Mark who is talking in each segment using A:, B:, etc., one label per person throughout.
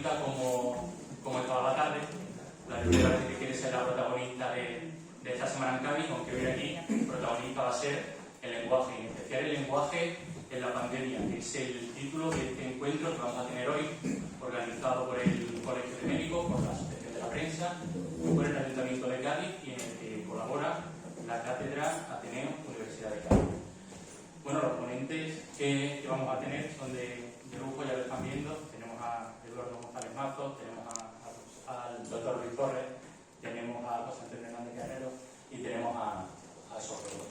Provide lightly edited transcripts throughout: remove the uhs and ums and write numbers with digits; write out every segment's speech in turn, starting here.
A: bonita como estaba la tarde. La lluvia parece que quiere ser la protagonista de esta semana en Cádiz, aunque hoy aquí el protagonista va a ser el lenguaje, y en especial el lenguaje en la pandemia, que es el título de este encuentro que vamos a tener hoy, organizado por el Colegio de Médicos, por la Asociación de la Prensa, por el Ayuntamiento de Cádiz y en el que colabora la Cátedra Ateneo Universidad de Cádiz. Bueno, los ponentes que vamos a tener son de lujo, ya lo están viendo. Tenemos a Eduardo González Mazo, tenemos al doctor Luis Torres, tenemos a José Antonio Hernández Guerrero y tenemos a Socorro.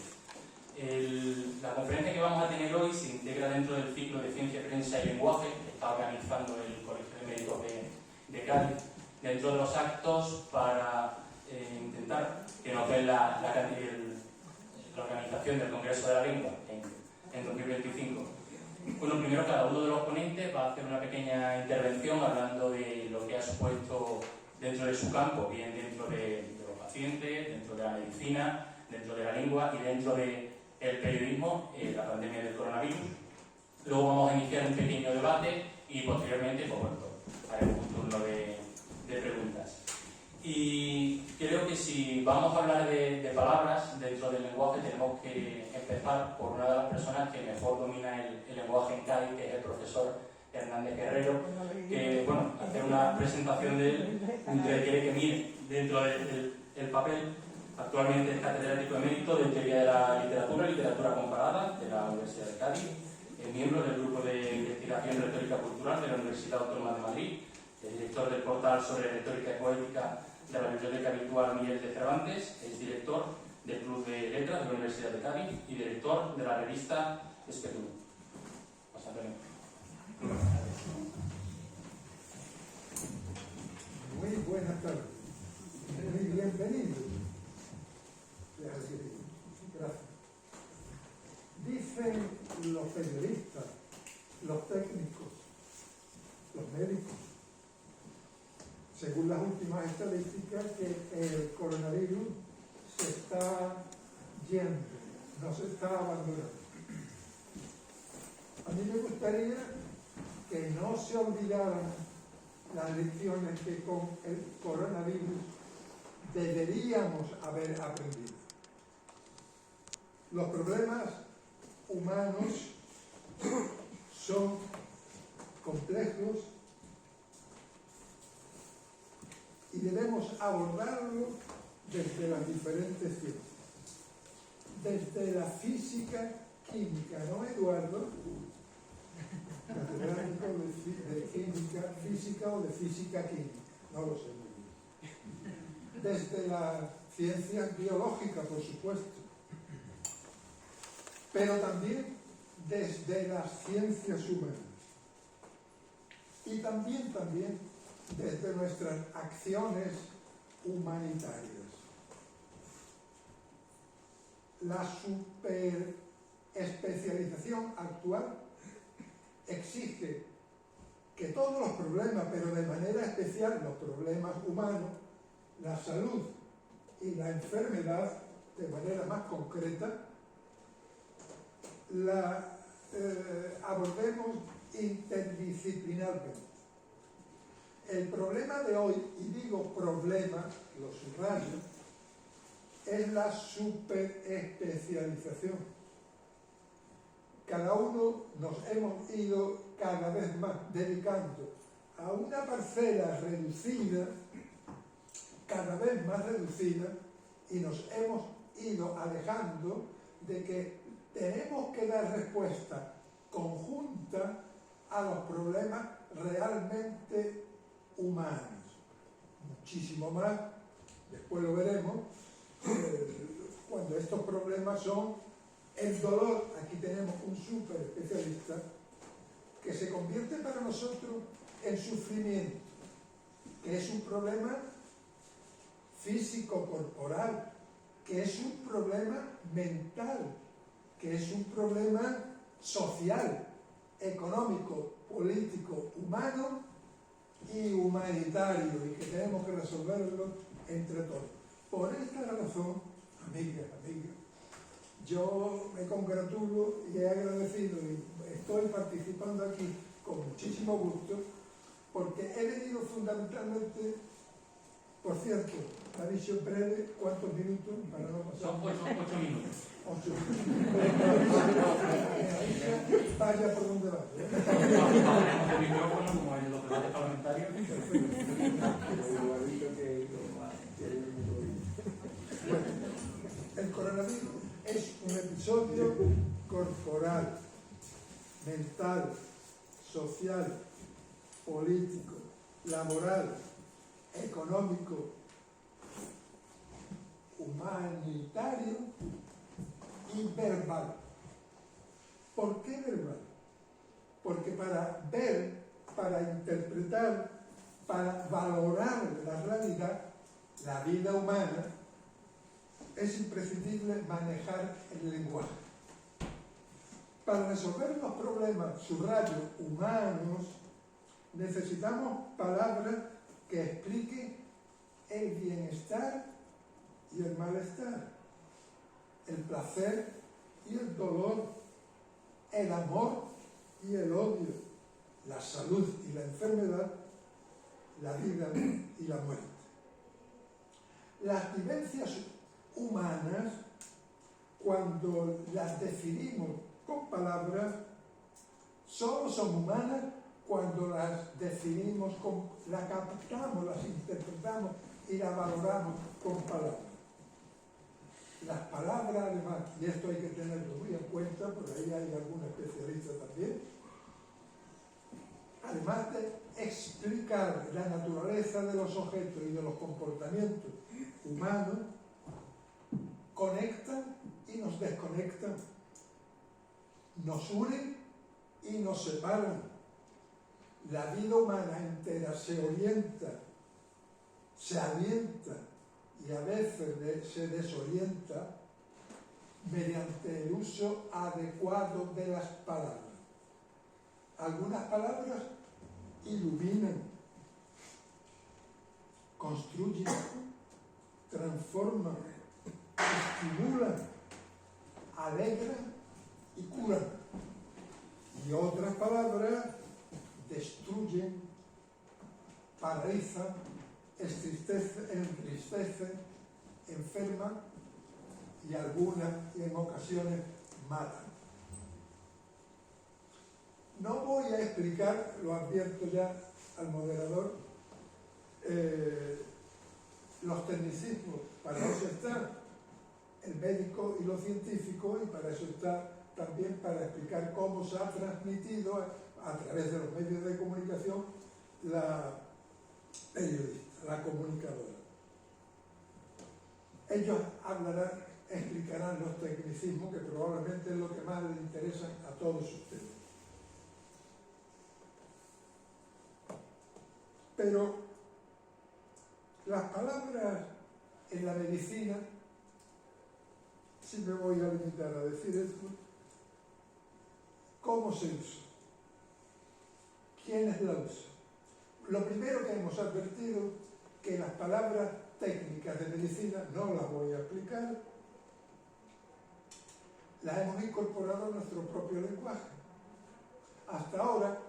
A: La conferencia que vamos a tener hoy se integra dentro del ciclo de Ciencia, Prensa y Lenguaje que está organizando el Colegio de Médicos de Cádiz, dentro de los actos para intentar que nos den la organización del Congreso de la Lengua en 2025. Bueno, primero cada uno de los ponentes va a hacer una pequeña intervención hablando de lo que ha supuesto dentro de su campo, bien dentro de los pacientes, dentro de la medicina, dentro de la lengua y dentro del periodismo, la pandemia del coronavirus. Luego vamos a iniciar un pequeño debate y posteriormente, pues bueno, haremos un turno de preguntas. Y creo que si vamos a hablar de palabras dentro del lenguaje, tenemos que empezar por una de las personas que mejor domina el lenguaje en Cádiz, que es el profesor Hernández Guerrero, que, bueno, hacer una presentación de él, usted quiere que mire dentro del papel. Actualmente es catedrático emérito de Teoría de la Literatura Comparada de la Universidad de Cádiz, es miembro del Grupo de Investigación Retórica Cultural de la Universidad Autónoma de Madrid, es director del portal sobre retórica y poética de la Biblioteca Virtual Miguel de Cervantes, es director del Club de Letras de la Universidad de Cádiz y director de la revista Espetum. José Antonio.
B: Muy buenas tardes. Muy bienvenido. Gracias. Dicen los periodistas, los técnicos, los médicos, según las últimas estadísticas, que el coronavirus se está yendo, no se está abandonando. A mí me gustaría que no se olvidaran las lecciones que con el coronavirus deberíamos haber aprendido. Los problemas humanos son complejos y debemos abordarlo desde las diferentes ciencias. Desde la física química, ¿no, Eduardo? Catedrático de química física o de física química, no lo sé muy bien. Desde la ciencia biológica, por supuesto, pero también desde las ciencias humanas y también desde nuestras acciones humanitarias. La superespecialización actual exige que todos los problemas, pero de manera especial los problemas humanos, la salud y la enfermedad, de manera más concreta, la abordemos interdisciplinarmente. El problema de hoy, y digo problema, lo subrayo, es la superespecialización. Cada uno nos hemos ido cada vez más dedicando a una parcela reducida, cada vez más reducida, y nos hemos ido alejando de que tenemos que dar respuesta conjunta a los problemas realmente humanos. Muchísimo más, después lo veremos, cuando estos problemas son el dolor. Aquí tenemos un súper especialista que se convierte para nosotros en sufrimiento, que es un problema físico-corporal, que es un problema mental, que es un problema social, económico, político, humano y humanitario, y que tenemos que resolverlo entre todos. Por esta razón, amigas, yo me congratulo y he agradecido y estoy participando aquí con muchísimo gusto porque he venido fundamentalmente, por cierto, la visión breve, ¿cuántos minutos? Para no pasar.
A: Son 8 minutos.
B: 8 minutos. Vaya por donde vaya.
A: Hablaremos de micrófono como en los debates parlamentarios.
B: Bueno, el coronavirus es un episodio corporal, mental, social, político, laboral, económico, humanitario y verbal. ¿Por qué verbal? Porque para ver, para interpretar, para valorar la realidad, la vida humana, es imprescindible manejar el lenguaje. Para resolver los problemas, subrayo, humanos, necesitamos palabras que expliquen el bienestar y el malestar, el placer y el dolor, el amor y el odio, la salud y la enfermedad, la vida y la muerte. Las vivencias humanas, cuando las definimos con palabras, solo son humanas cuando las definimos, las captamos, las interpretamos y las valoramos con palabras. Las palabras, además, y esto hay que tenerlo muy en cuenta, por ahí hay algún especialista también, además de explicar la naturaleza de los objetos y de los comportamientos humanos, conectan y nos desconectan, nos unen y nos separan. La vida humana entera se orienta, se alienta y a veces se desorienta mediante el uso adecuado de las palabras. Algunas palabras iluminan, construyen, transforman, estimulan, alegran y curan. Y otras palabras destruyen, paralizan, entristecen, enferman y algunas, y en ocasiones, matan. No voy a explicar, lo advierto ya al moderador, los tecnicismos. Para eso está el médico y lo científico, y para eso está también para explicar cómo se ha transmitido a través de los medios de comunicación la periodista, la comunicadora. Ellos explicarán los tecnicismos, que probablemente es lo que más les interesa a todos ustedes. Pero las palabras en la medicina, si me voy a limitar a decir esto, ¿cómo se usa? ¿Quiénes la usan? Lo primero que hemos advertido, que las palabras técnicas de medicina, no las voy a explicar, las hemos incorporado a nuestro propio lenguaje. Hasta ahora,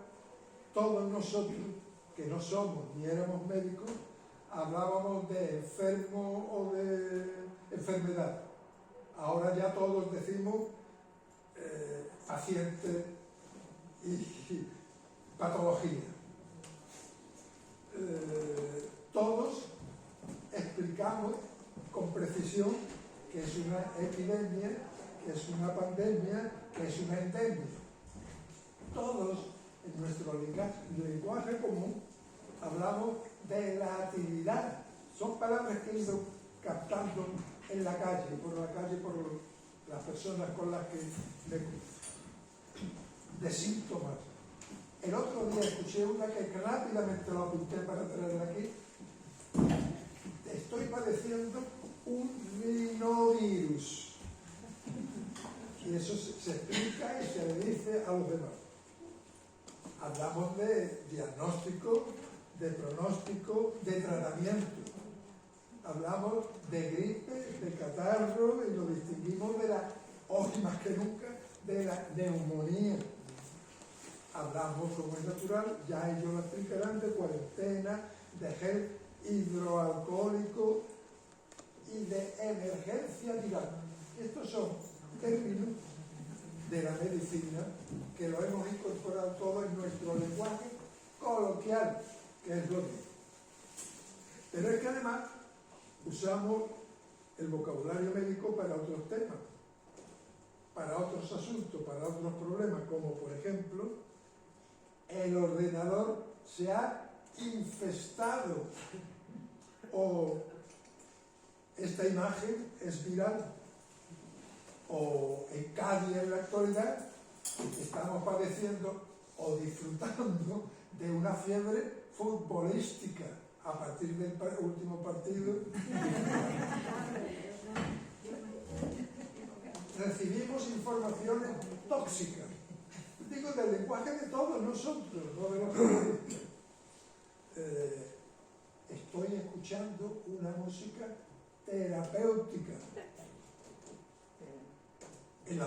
B: todos nosotros, que no somos ni éramos médicos, hablábamos de enfermo o de enfermedad. Ahora ya todos decimos paciente y patología. Todos explicamos con precisión que es una epidemia, que es una pandemia, que es una endemia. Todos en nuestro lenguaje común hablamos de la actividad. Son palabras que he ido captando en la calle, por las personas con las que de síntomas. El otro día escuché una que rápidamente la apunté para traerla aquí. Estoy padeciendo un rinovirus. Y eso se explica y se le dice a los demás. Hablamos de diagnóstico, de pronóstico, de tratamiento. Hablamos de gripe, de catarro, y lo distinguimos de hoy más que nunca, de la neumonía. hablamos, como es natural, ya ellos lo explicarán, de cuarentena, de gel hidroalcohólico y de emergencia viral. Estos son términos de la medicina que lo hemos incorporado todo en nuestro lenguaje coloquial, que es lo mismo. Pero es que además usamos el vocabulario médico para otros temas, para otros asuntos, para otros problemas, como por ejemplo, el ordenador se ha infestado, o esta imagen es viral, o en Cádiz en la actualidad estamos padeciendo o disfrutando de una fiebre futbolística a partir del último partido. Recibimos informaciones tóxicas, digo, del lenguaje de todos nosotros, no de los periodistas. Estoy escuchando una música terapéutica. En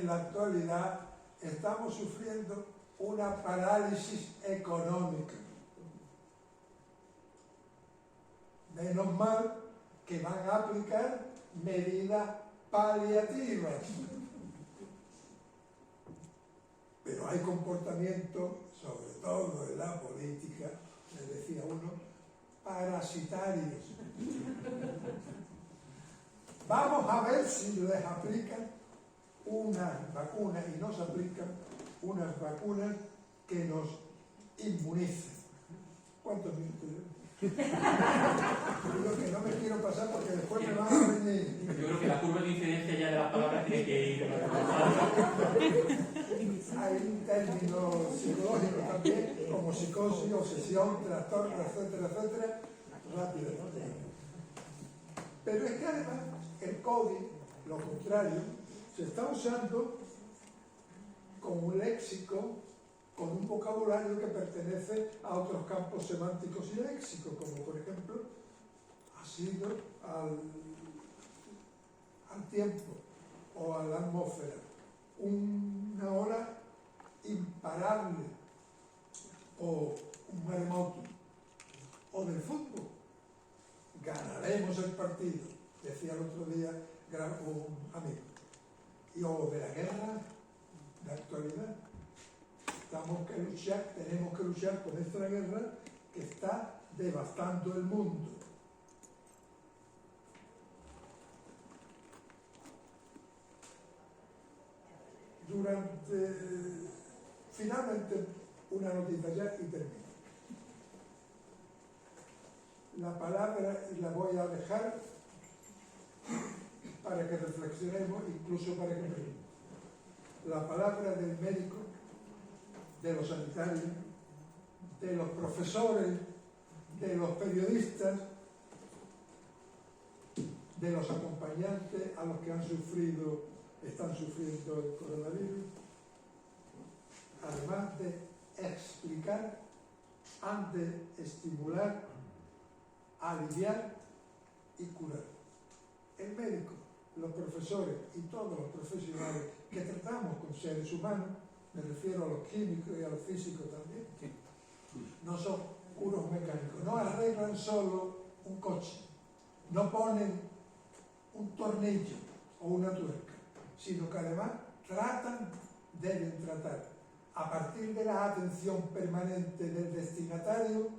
B: la actualidad estamos sufriendo una parálisis económica. Menos mal que van a aplicar medidas paliativas. Pero hay comportamientos, sobre todo en la política, me decía uno, parasitarios. Vamos a ver si les aplican unas vacunas, y nos aplican unas vacunas que nos inmunicen. ¿Cuántos minutos? Digo que no me quiero pasar porque después me van a venir.
A: Yo creo que la curva de incidencia ya de las palabras tiene que ir.
B: Hay un término psicológico también, como psicosis, obsesión, trastorno, etcétera, etcétera, rápido. Pero es que además el COVID, lo contrario, se está usando como un léxico, con un vocabulario que pertenece a otros campos semánticos y léxicos, como por ejemplo ha sido al tiempo o a la atmósfera, una ola imparable, o un maremoto, o del fútbol. Ganaremos el partido, decía el otro día un amigo. Y o de la guerra de actualidad. Tenemos que luchar con esta guerra que está devastando el mundo. Finalmente, una noticia ya y termino. La palabra la voy a dejar para que reflexionemos, incluso para que la palabra del médico, de los sanitarios, de los profesores, de los periodistas, de los acompañantes a los que están sufriendo el coronavirus, además de explicar, han de estimular, aliviar y curar. El médico, los profesores y todos los profesionales que tratamos con seres humanos, me refiero a los químicos y a los físicos también, no son puros mecánicos, no arreglan solo un coche, no ponen un tornillo o una tuerca, sino que además deben tratar a partir de la atención permanente del destinatario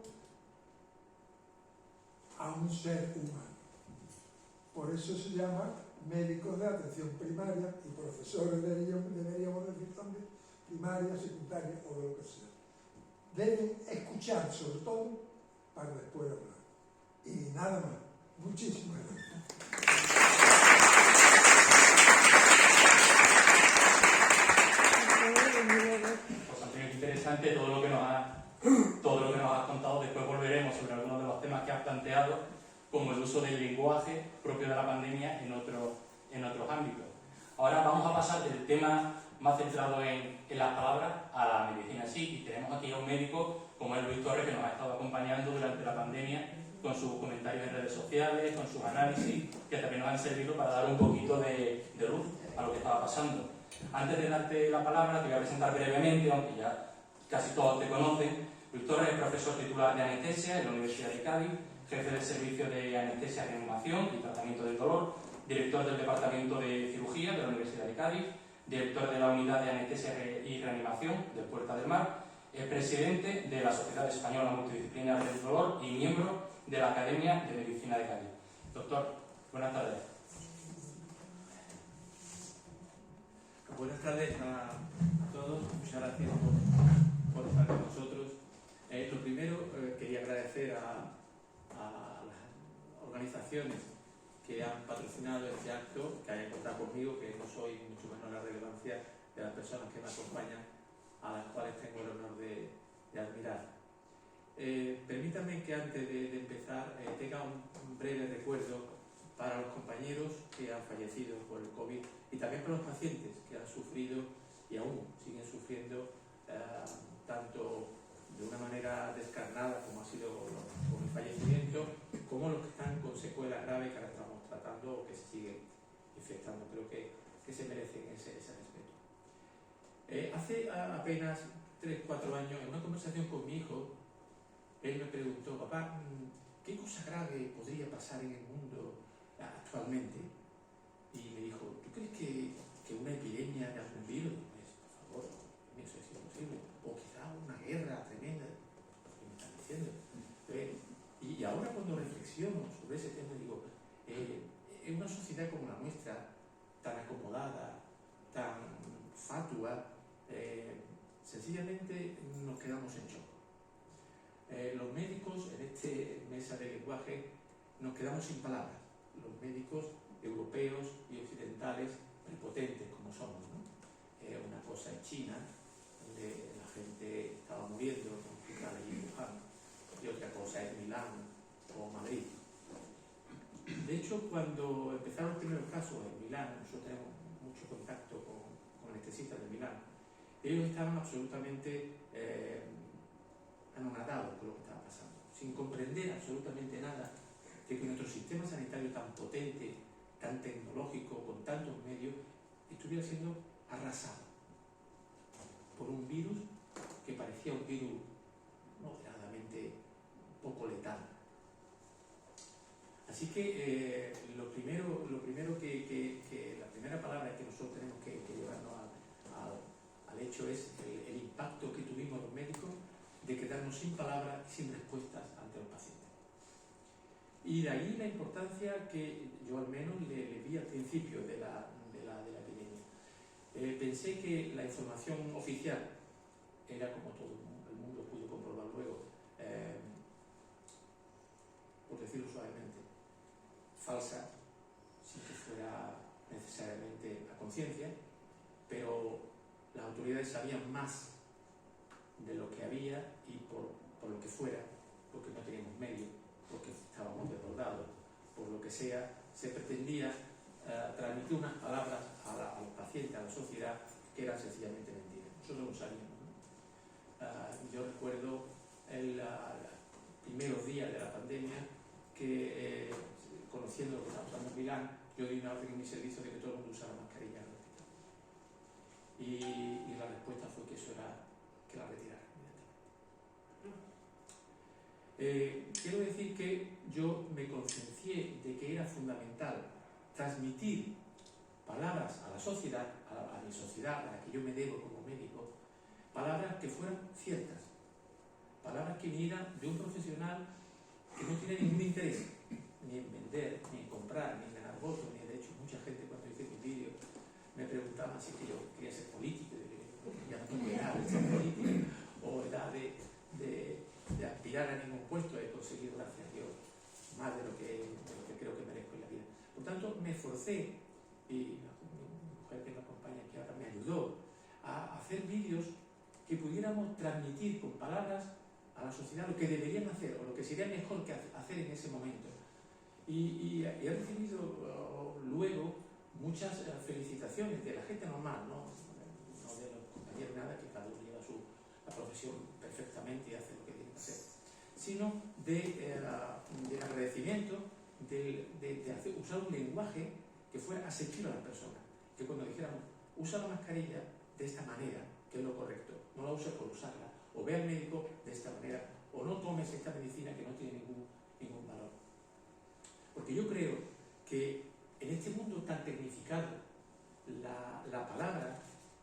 B: a un ser humano. Por eso se llama médicos de atención primaria, y profesores deberíamos decir también, primaria, secundaria o de lo que sea. Deben escuchar sobre todo para después hablar. Y nada más. Muchísimas gracias.
A: Pues Antonio, qué interesante todo lo que nos has contado. Después volveremos sobre algunos de los temas que has planteado, como el uso del lenguaje propio de la pandemia en otros ámbitos. Ahora vamos a pasar del tema más centrado en las palabras a la medicina en sí, y tenemos aquí a un médico como es Luis Torres, que nos ha estado acompañando durante la pandemia con sus comentarios en redes sociales, con sus análisis, que también nos han servido para dar un poquito de luz a lo que estaba pasando. Antes de darte la palabra, te voy a presentar brevemente, aunque ya casi todos te conocen. Luis Torres es profesor titular de anestesia en la Universidad de Cádiz, jefe del servicio de anestesia, reanimación y tratamiento del dolor, director del departamento de cirugía de la Universidad de Cádiz, director de la unidad de anestesia y reanimación del Puerta del Mar, es presidente de la Sociedad Española Multidisciplinar del Dolor y miembro de la Academia de Medicina de Cádiz. Doctor, buenas tardes.
C: Buenas tardes a todos, muchas gracias por estar con nosotros. Lo primero, quería agradecer a las organizaciones que han patrocinado este acto, que hayan contado conmigo, que no soy mucho menos la relevancia de las personas que me acompañan, a las cuales tengo el honor de admirar. Permítanme que antes de empezar tenga un breve recuerdo para los compañeros que han fallecido por el COVID y también para los pacientes que han sufrido y aún siguen sufriendo tanto de una manera descarnada como ha sido con el fallecimiento, como los que están con secuelas graves que ahora estamos tratando o que se siguen infectando. Creo que se merecen ese respeto. Hace apenas 3-4 años, en una conversación con mi hijo, él me preguntó: papá, ¿qué cosa grave podría pasar en el mundo actualmente? Y me dijo: ¿tú crees que una epidemia de algún virus? Pues, por favor, eso es imposible. O quizá una guerra tremenda. ¿Qué me están diciendo? Y ahora cuando reflexiono sobre ese tema digo, en una sociedad como la nuestra, tan acomodada, tan fatua, sencillamente nos quedamos en shock. Los médicos, en esta mesa de lenguaje, nos quedamos sin palabras. Los médicos europeos y occidentales, prepotentes como somos, ¿no? Una cosa es China, donde la gente estaba muriendo en hospitales y Wuhan, y otra cosa es Milán o Madrid. De hecho, cuando empezaron los primeros casos en Milán, nosotros tenemos mucho contacto con anestesistas de Milán, ellos estaban absolutamente anonadados por lo que estaba pasando, sin comprender absolutamente nada de que nuestro sistema sanitario tan potente, tan tecnológico, con tantos medios, estuviera siendo arrasado por un virus que parecía un virus moderadamente poco letal. Así que la primera palabra que nosotros tenemos que llevarnos al hecho es el impacto que tuvimos los médicos de quedarnos sin palabras y sin respuestas ante los pacientes. Y de ahí la importancia que yo al menos le vi al principio de la epidemia. Pensé que la información oficial era, como todo el mundo pudo comprobar luego, por decirlo suavemente, falsa, sin que fuera necesariamente a conciencia, pero las autoridades sabían más de lo que había y por lo que fuera, porque no teníamos medios, porque estábamos desbordados, por lo que sea, se pretendía transmitir unas palabras a los pacientes, a la sociedad, que eran sencillamente mentiras. Nosotros lo sabíamos, ¿no? Yo recuerdo los primeros días de la pandemia que, conociendo lo que estaba pasando en Milán, yo di una orden en mi servicio de que todo el mundo usara mascarilla en el hospital. Y la respuesta fue que eso era que la retiraran. Quiero decir que yo me conciencié de que era fundamental transmitir palabras a la sociedad, a mi sociedad, a la que yo me debo como médico, palabras que fueran ciertas, palabras que vinieran de un profesional que no tiene ningún interés ni en vender, ni en comprar, ni en ganar votos, ni de hecho mucha gente cuando hice mis vídeos me preguntaba si que yo quería ser político, ya no tengo edad de ser político o edad de aspirar a ningún puesto. He conseguido, gracias a Dios, más de lo que creo que merezco en la vida. Por tanto, me esforcé, y mi mujer que me acompaña aquí ahora me ayudó a hacer vídeos que pudiéramos transmitir con palabras a la sociedad lo que deberían hacer o lo que sería mejor que hacer en ese momento. Y he recibido luego muchas felicitaciones de la gente normal, no de los compañeros, nada, que cada uno lleva la profesión perfectamente y hace lo que tiene que hacer, sino de agradecimiento, de usar un lenguaje que fuera asequible a las personas, que cuando dijéramos usa la mascarilla de esta manera, que es lo correcto, no la use por usarla, o ve al médico de esta manera, o no tomes esta medicina que no tiene ningún valor. Porque yo creo que en este mundo tan tecnificado, la palabra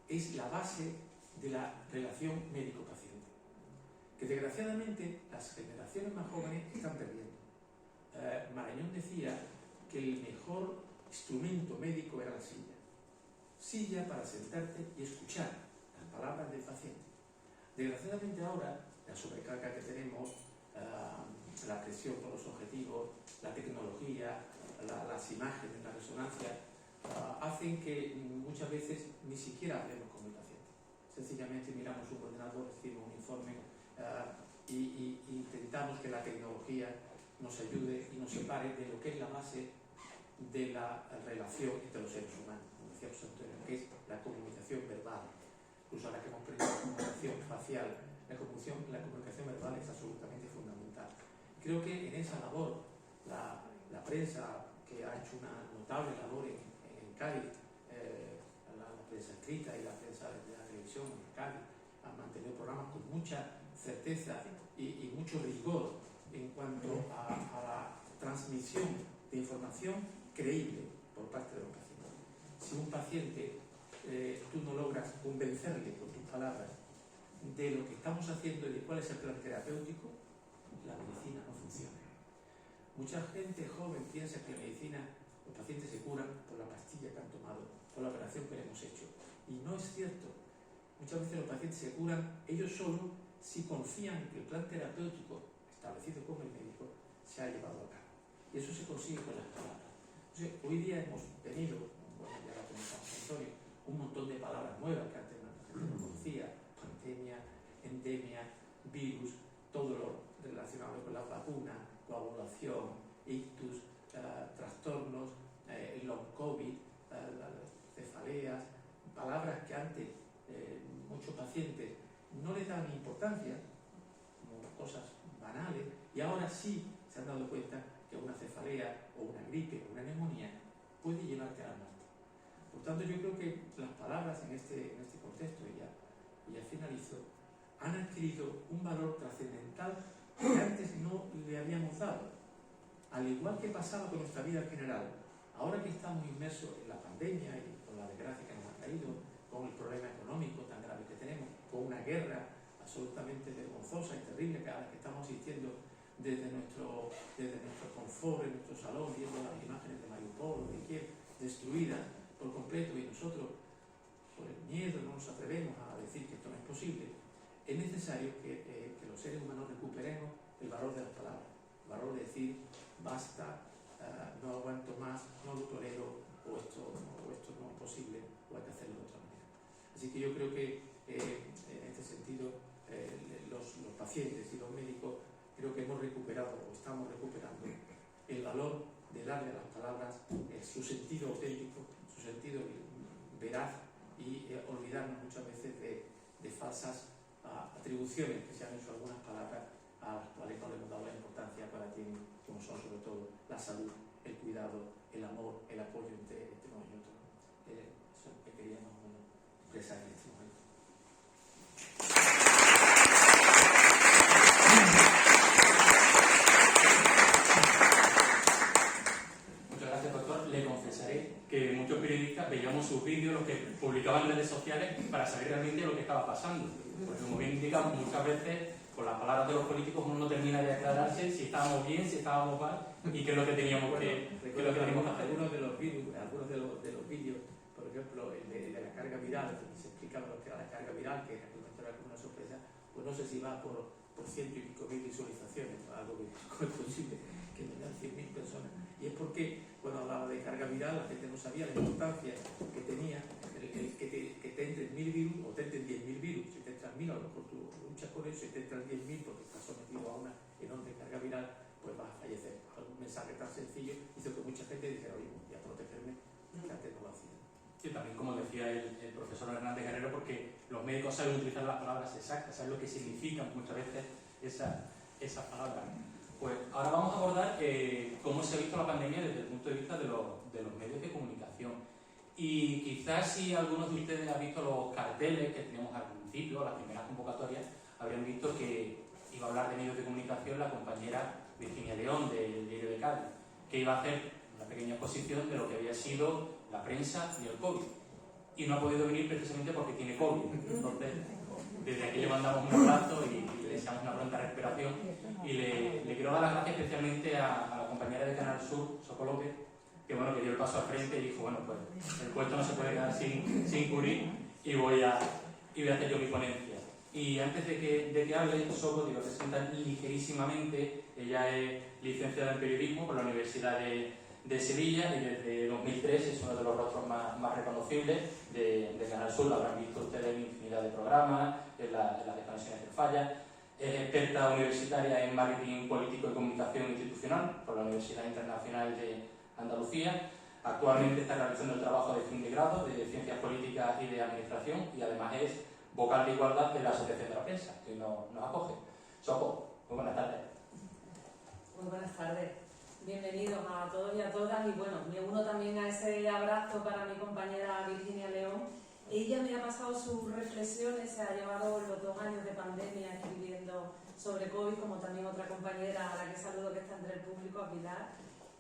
C: es la base de la relación médico-paciente, que desgraciadamente las generaciones más jóvenes están perdiendo. Marañón decía que el mejor instrumento médico era la silla. Silla para sentarte y escuchar las palabras del paciente. Desgraciadamente ahora, la sobrecarga que tenemos, la presión por los objetivos, la tecnología, las imágenes, la resonancia, hacen que muchas veces ni siquiera hablemos con el paciente. Sencillamente miramos un ordenador, recibimos un informe y intentamos que la tecnología nos ayude y nos separe de lo que es la base de la relación entre los seres humanos, como decía José Antonio, que es la comunicación verbal. Incluso ahora que hemos perdido la comunicación facial, la comunicación verbal es absolutamente fundamental. Creo que en esa labor, la prensa, que ha hecho una notable labor en Cádiz, la prensa escrita y la prensa de la televisión en Cádiz, han mantenido programas con mucha certeza y mucho rigor en cuanto a la transmisión de información creíble por parte de los pacientes. Si un paciente tú no logras convencerle con tus palabras de lo que estamos haciendo y de cuál es el plan terapéutico, la medicina no funciona. Mucha gente joven piensa que en medicina los pacientes se curan por la pastilla que han tomado, por la operación que le hemos hecho. Y no es cierto. Muchas veces los pacientes se curan ellos solos si confían que el plan terapéutico establecido con el médico se ha llevado a cabo. Y eso se consigue con las palabras. Entonces, hoy día hemos tenido, bueno, ya lo comentamos Antonio, un montón de palabras nuevas que antes la gente no conocía: pandemia, endemia, virus, todo lo relacionado con la vacuna, coagulación, ictus, trastornos, long COVID, las cefaleas, palabras que antes muchos pacientes no les daban importancia, como cosas banales, y ahora sí se han dado cuenta que una cefalea o una gripe o una neumonía puede llevarte a la muerte. Por tanto, yo creo que las palabras en este contexto, y ya finalizo, han adquirido un valor trascendental que antes no le habíamos dado. Al igual que pasaba con nuestra vida en general, ahora que estamos inmersos en la pandemia y con la desgracia que nos ha traído, con el problema económico tan grave que tenemos, con una guerra absolutamente vergonzosa y terrible a la que estamos asistiendo desde nuestro confort, en nuestro salón, viendo las imágenes de Mariupol o de Kiev destruidas por completo, y nosotros, por el miedo, no nos atrevemos a decir que esto no es posible. Es necesario que los seres humanos recuperemos el valor de las palabras, el valor de decir basta, no aguanto más, no lo tolero, o esto no es posible, o hay que hacerlo de otra manera. Así que yo creo que en este sentido los pacientes y los médicos creo que hemos recuperado o estamos recuperando el valor de darle a las palabras su sentido auténtico, su sentido veraz, y olvidarnos muchas veces de falsas atribuciones que se han hecho a algunas palabras a las cuales no le hemos dado la importancia para ti, como son sobre todo la salud, el cuidado, el amor, el apoyo entre unos y otros. Eso es lo que quería más o menos expresar en este momento.
A: Muchas gracias, doctor. Le confesaré que muchos periodistas veíamos sus vídeos, los que publicaban en redes sociales, para saber realmente lo que estaba pasando. Porque, como bien indicamos, muchas veces con las palabras de los políticos uno no termina de aclararse si estábamos bien, si estábamos mal y qué es lo que teníamos que hacer.
C: Algunos de los vídeos, por ejemplo, el de la carga viral, que se explicaba lo que era la carga viral, que era como una sorpresa, pues no sé si va por ciento y pico mil visualizaciones, algo que es posible que me dan 100.000 personas. Y es porque cuando hablaba de carga viral la gente no sabía la importancia que tenía que te entren 1000 virus o te entren 10.000 virus. Si te entran 1000, a lo mejor tú luchas con eso, y te entran 10.000 porque estás sometido a una enorme carga viral, pues vas a fallecer. Algún mensaje tan sencillo hizo que mucha gente dijera: oye, voy a protegerme, que antes no lo hacía.
A: Sí, también, como decía el profesor Hernández Guerrero, porque los médicos saben utilizar las palabras exactas, saben lo que significan muchas veces esas palabras. Pues ahora vamos a abordar cómo se ha visto la pandemia desde el punto de vista de los medios de comunicación. Y quizás si algunos de ustedes han visto los carteles que teníamos al principio, las primeras convocatorias, habrían visto que iba a hablar de medios de comunicación la compañera Virginia León del Diario de Cádiz, que iba a hacer una pequeña exposición de lo que había sido la prensa y el COVID. Y no ha podido venir precisamente porque tiene COVID. Entonces, desde aquí le mandamos un abrazo y le deseamos una pronta recuperación. Y le quiero dar las gracias especialmente a la compañera de Canal Sur, Soco López, que bueno, que dio el paso al frente y dijo, bueno, pues el puesto no se puede quedar sin cubrir y voy a hacer yo mi ponencia. Y antes de que hable, Soco, te lo presentan ligerísimamente. Ella es licenciada en periodismo por la Universidad de Sevilla y desde 2003 es uno de los rostros más reconocibles de Canal Sur. Lo habrán visto ustedes en infinidad de programas, en las desconexiones del Falla. Es experta universitaria en marketing político y comunicación institucional por la Universidad Internacional de Andalucía. Actualmente está realizando el trabajo de fin de grado de Ciencias Políticas y de Administración y además es vocal de igualdad de la Asociación de la Prensa, que nos acoge. Soco, muy buenas tardes.
D: Muy buenas tardes. Bienvenidos a todos y a todas. Y bueno, me uno también a ese abrazo para mi compañera Virginia León. Ella me ha pasado sus reflexiones, se ha llevado los 2 años de pandemia escribiendo sobre COVID, como también otra compañera a la que saludo que está entre el público, a Pilar.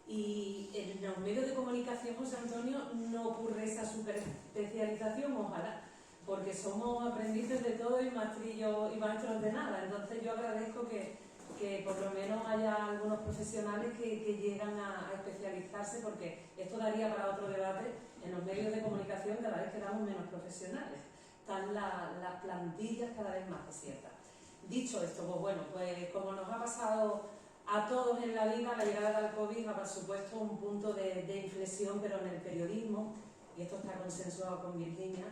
D: Y en los medios de comunicación, José Antonio, no ocurre esa superespecialización, ojalá, porque somos aprendices de todo y maestrillos y maestros de nada. Entonces yo agradezco que por lo menos haya algunos profesionales que llegan a especializarse, porque esto daría para otro debate. En los medios de comunicación cada vez quedamos menos profesionales, están las plantillas cada vez más desiertas. Dicho esto, pues bueno, pues como nos ha pasado a todos en la vida, la llegada del COVID ha supuesto un punto de inflexión, pero en el periodismo, y esto está consensuado con Virginia,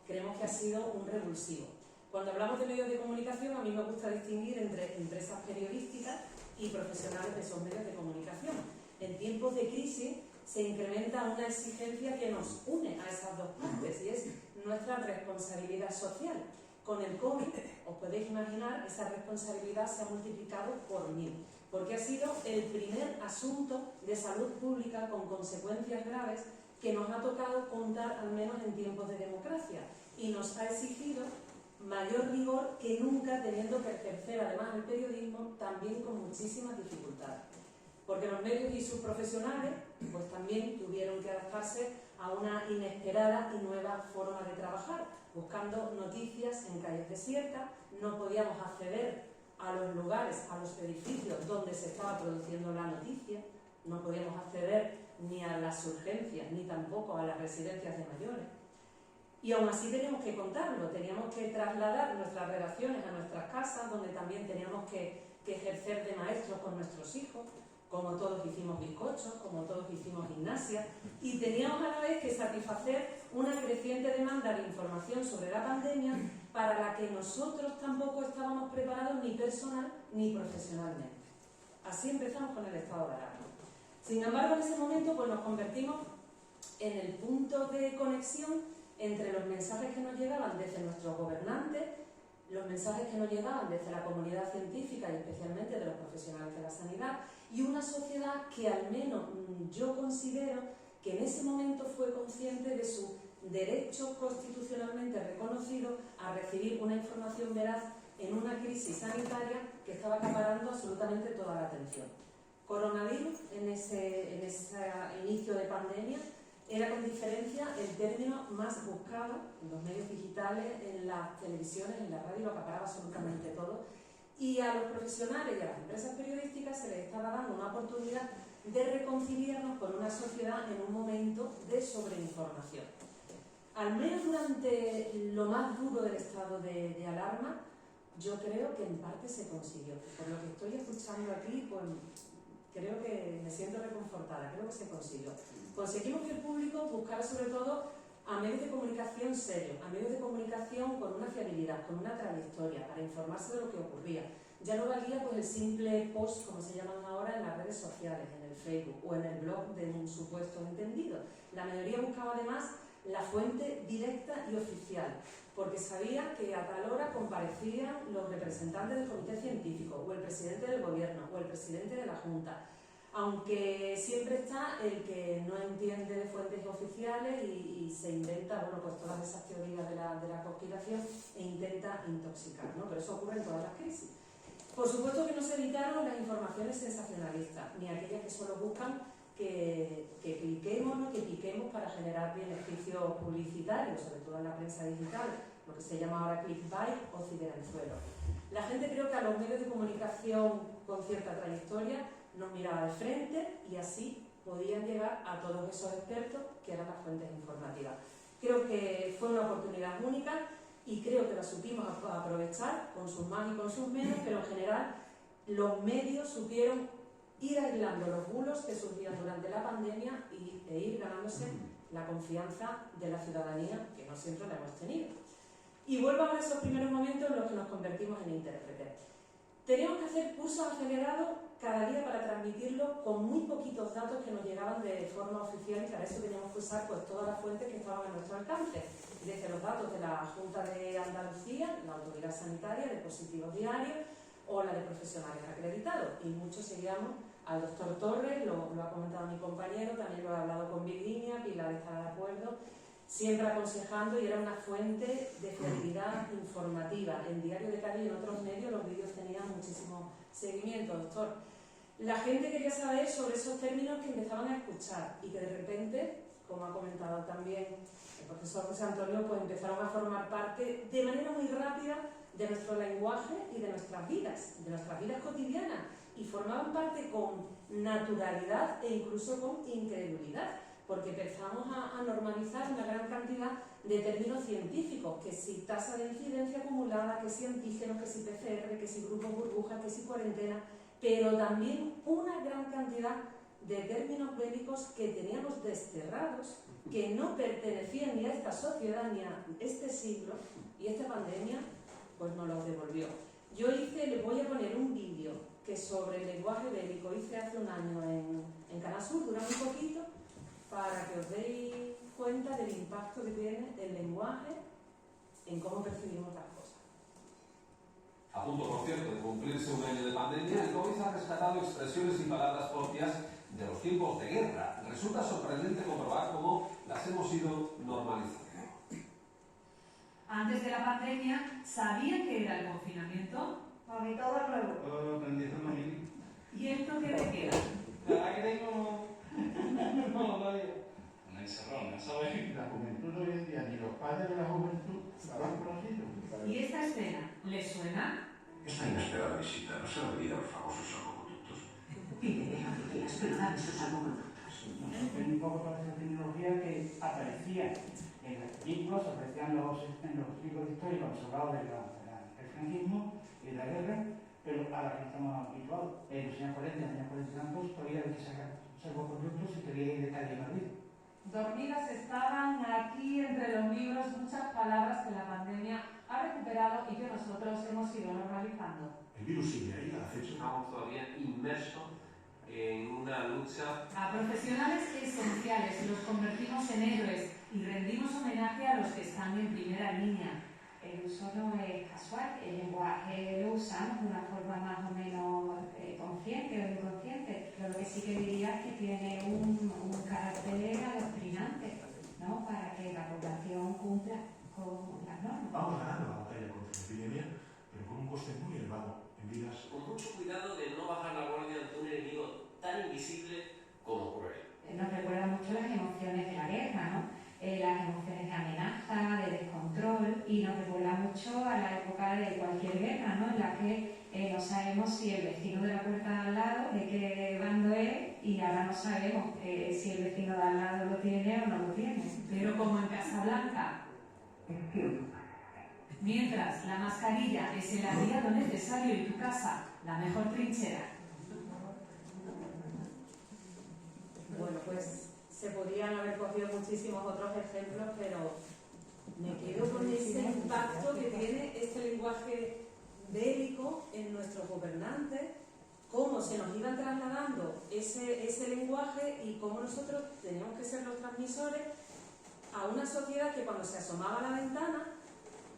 D: creemos que ha sido un revulsivo. Cuando hablamos de medios de comunicación, a mí me gusta distinguir entre empresas periodísticas y profesionales de esos medios de comunicación. En tiempos de crisis se incrementa una exigencia que nos une a esas dos partes y es nuestra responsabilidad social. Con el COVID, os podéis imaginar, esa responsabilidad se ha multiplicado por 1000, porque ha sido el primer asunto de salud pública con consecuencias graves que nos ha tocado contar, al menos en tiempos de democracia, y nos ha exigido mayor rigor que nunca, teniendo que ejercer además el periodismo también con muchísimas dificultades. Porque los medios y sus profesionales pues también tuvieron que adaptarse a una inesperada y nueva forma de trabajar, buscando noticias en calles desiertas. No podíamos acceder a los lugares, a los edificios donde se estaba produciendo la noticia, no podíamos acceder ni a las urgencias ni tampoco a las residencias de mayores. Y aún así teníamos que contarlo, teníamos que trasladar nuestras redacciones a nuestras casas, donde también teníamos que ejercer de maestros con nuestros hijos, como todos hicimos bizcochos, como todos hicimos gimnasia, y teníamos a la vez que satisfacer una creciente demanda de información sobre la pandemia para la que nosotros tampoco estábamos preparados ni personal ni profesionalmente. Así empezamos con el estado de alarma. Sin embargo, en ese momento pues, nos convertimos en el punto de conexión entre los mensajes que nos llegaban desde nuestros gobernantes, los mensajes que nos llegaban desde la comunidad científica y especialmente de los profesionales de la sanidad, y una sociedad que al menos yo considero que en ese momento fue consciente de su derecho constitucionalmente reconocido a recibir una información veraz en una crisis sanitaria que estaba acaparando absolutamente toda la atención. Coronavirus, en ese inicio de pandemia, era con diferencia el término más buscado en los medios digitales, en las televisiones, en la radio, lo acaparaba absolutamente todo. Y a los profesionales y a las empresas periodísticas se les estaba dando una oportunidad de reconciliarnos con una sociedad en un momento de sobreinformación. Al menos durante lo más duro del estado de alarma, yo creo que en parte se consiguió. Por lo que estoy escuchando aquí, pues creo que me siento reconfortada, creo que se consiguió. Conseguimos que el público buscara sobre todo a medios de comunicación serios, a medios de comunicación con una fiabilidad, con una trayectoria, para informarse de lo que ocurría. Ya no valía pues, el simple post, como se llaman ahora, en las redes sociales, en el Facebook o en el blog de un supuesto entendido. La mayoría buscaba además la fuente directa y oficial, porque sabía que a tal hora comparecían los representantes del comité científico, o el presidente del gobierno, o el presidente de la Junta, Aunque siempre está el que no entiende de fuentes oficiales y se inventa, bueno, pues todas esas teorías de la conspiración e intenta intoxicar, ¿no? Pero eso ocurre en todas las crisis. Por supuesto que no se evitaron las informaciones sensacionalistas, ni aquellas que solo buscan que cliquemos, ¿no? Que piquemos para generar beneficios publicitarios, sobre todo en la prensa digital, lo que se llama ahora clickbait o ciberanzuelo. La gente, creo que a los medios de comunicación con cierta trayectoria nos miraba de frente y así podían llegar a todos esos expertos que eran las fuentes informativas. Creo que fue una oportunidad única y creo que la supimos aprovechar con sus más y con sus menos, pero en general los medios supieron ir aislando los bulos que surgían durante la pandemia e ir ganándose la confianza de la ciudadanía, que no siempre la hemos tenido. Y vuelvo a esos primeros momentos en los que nos convertimos en intérpretes. Teníamos que hacer cursos acelerados cada día para transmitirlo con muy poquitos datos que nos llegaban de forma oficial, y para eso teníamos que usar pues, todas las fuentes que estaban a nuestro alcance, desde los datos de la Junta de Andalucía, la Autoridad Sanitaria, de positivos diarios o la de profesionales acreditados. Y muchos seguíamos al doctor Torres, lo ha comentado mi compañero, también lo he hablado con Virginia, Pilar está de acuerdo, siempre aconsejando, y era una fuente de fiabilidad informativa. En Diario de Cádiz y en otros medios los vídeos tenían muchísimo seguimiento, doctor. La gente quería saber sobre esos términos que empezaban a escuchar y que de repente, como ha comentado también el profesor José Antonio, pues empezaron a formar parte de manera muy rápida de nuestro lenguaje y de nuestras vidas cotidianas, y formaban parte con naturalidad e incluso con incredulidad, porque empezamos a normalizar una gran cantidad de términos científicos, que si tasa de incidencia acumulada, que si antígenos, que si PCR, que si grupos burbujas, que si cuarentena, pero también una gran cantidad de términos bélicos que teníamos desterrados, que no pertenecían ni a esta sociedad ni a este siglo, y esta pandemia pues nos los devolvió. Yo les voy a poner un vídeo que sobre el lenguaje bélico hice hace un año en Canal Sur, dura muy poquito, para que os deis cuenta del impacto que tiene el lenguaje en cómo percibimos las cosas.
E: A punto, por cierto, de cumplirse un año de pandemia, el COVID ha rescatado expresiones y palabras propias de los tiempos de guerra. Resulta sorprendente comprobar cómo las hemos ido normalizando.
F: Antes de la pandemia, ¿sabían qué era el confinamiento?
G: A mí todo es nuevo.
F: ¿Y el toque de queda?
G: La verdad que tengo... no lo sabía.
H: Una encerrona, ¿sabes?
I: La juventud hoy en día, ni los padres de la juventud saben conocido.
F: ¿Y esta escena les suena?
J: Esta inesperada visita no será debida a los famosos salvoconductos.
K: Y te dejan de explorar esos salvoconductos.
L: Un poco toda esa tecnología que aparecía en las películas, aparecían en los libros históricos observados del franquismo y de la guerra, pero a la que estamos habituados. En los años 40, en los años 40 y tantos, todavía había que sacar salvoconductos y todavía hay detalles en Madrid.
D: Dormidas estaban aquí entre los libros muchas palabras que la pandemia ha recuperado y que nosotros hemos ido normalizando.
I: El virus sigue ahí, al acecho.
E: Estamos todavía inmersos en una lucha.
F: A profesionales esenciales los convertimos en héroes y rendimos homenaje a los que están en primera línea.
M: El uso no es casual, el lenguaje lo usamos de una forma más o menos consciente o inconsciente, pero lo que sí que diría es que tiene un carácter adoctrinante, ¿no? Para que la población cumpla con las normas.
I: Vamos ganando la batalla contra la epidemia, pero con un coste muy elevado en vidas.
E: Con mucho cuidado de no bajar la guardia ante un enemigo tan invisible como cruel.
M: Nos recuerda mucho las emociones de la guerra, ¿no? Las emociones de amenaza, de descontrol, y nos recuerda mucho a la época de cualquier guerra, ¿no? En la que no sabemos si el vecino de la puerta de al lado, de qué bando es, y ahora no sabemos si el vecino de al lado lo tiene o no lo tiene.
F: Pero como en Casablanca. Mientras la mascarilla es el aliado necesario y tu casa la mejor trinchera.
D: Bueno, pues se podrían haber cogido muchísimos otros ejemplos, pero me quedo con ese impacto que tiene este lenguaje bélico en nuestros gobernantes, cómo se nos iban trasladando ese lenguaje y cómo nosotros teníamos que ser los transmisores a una sociedad que cuando se asomaba a la ventana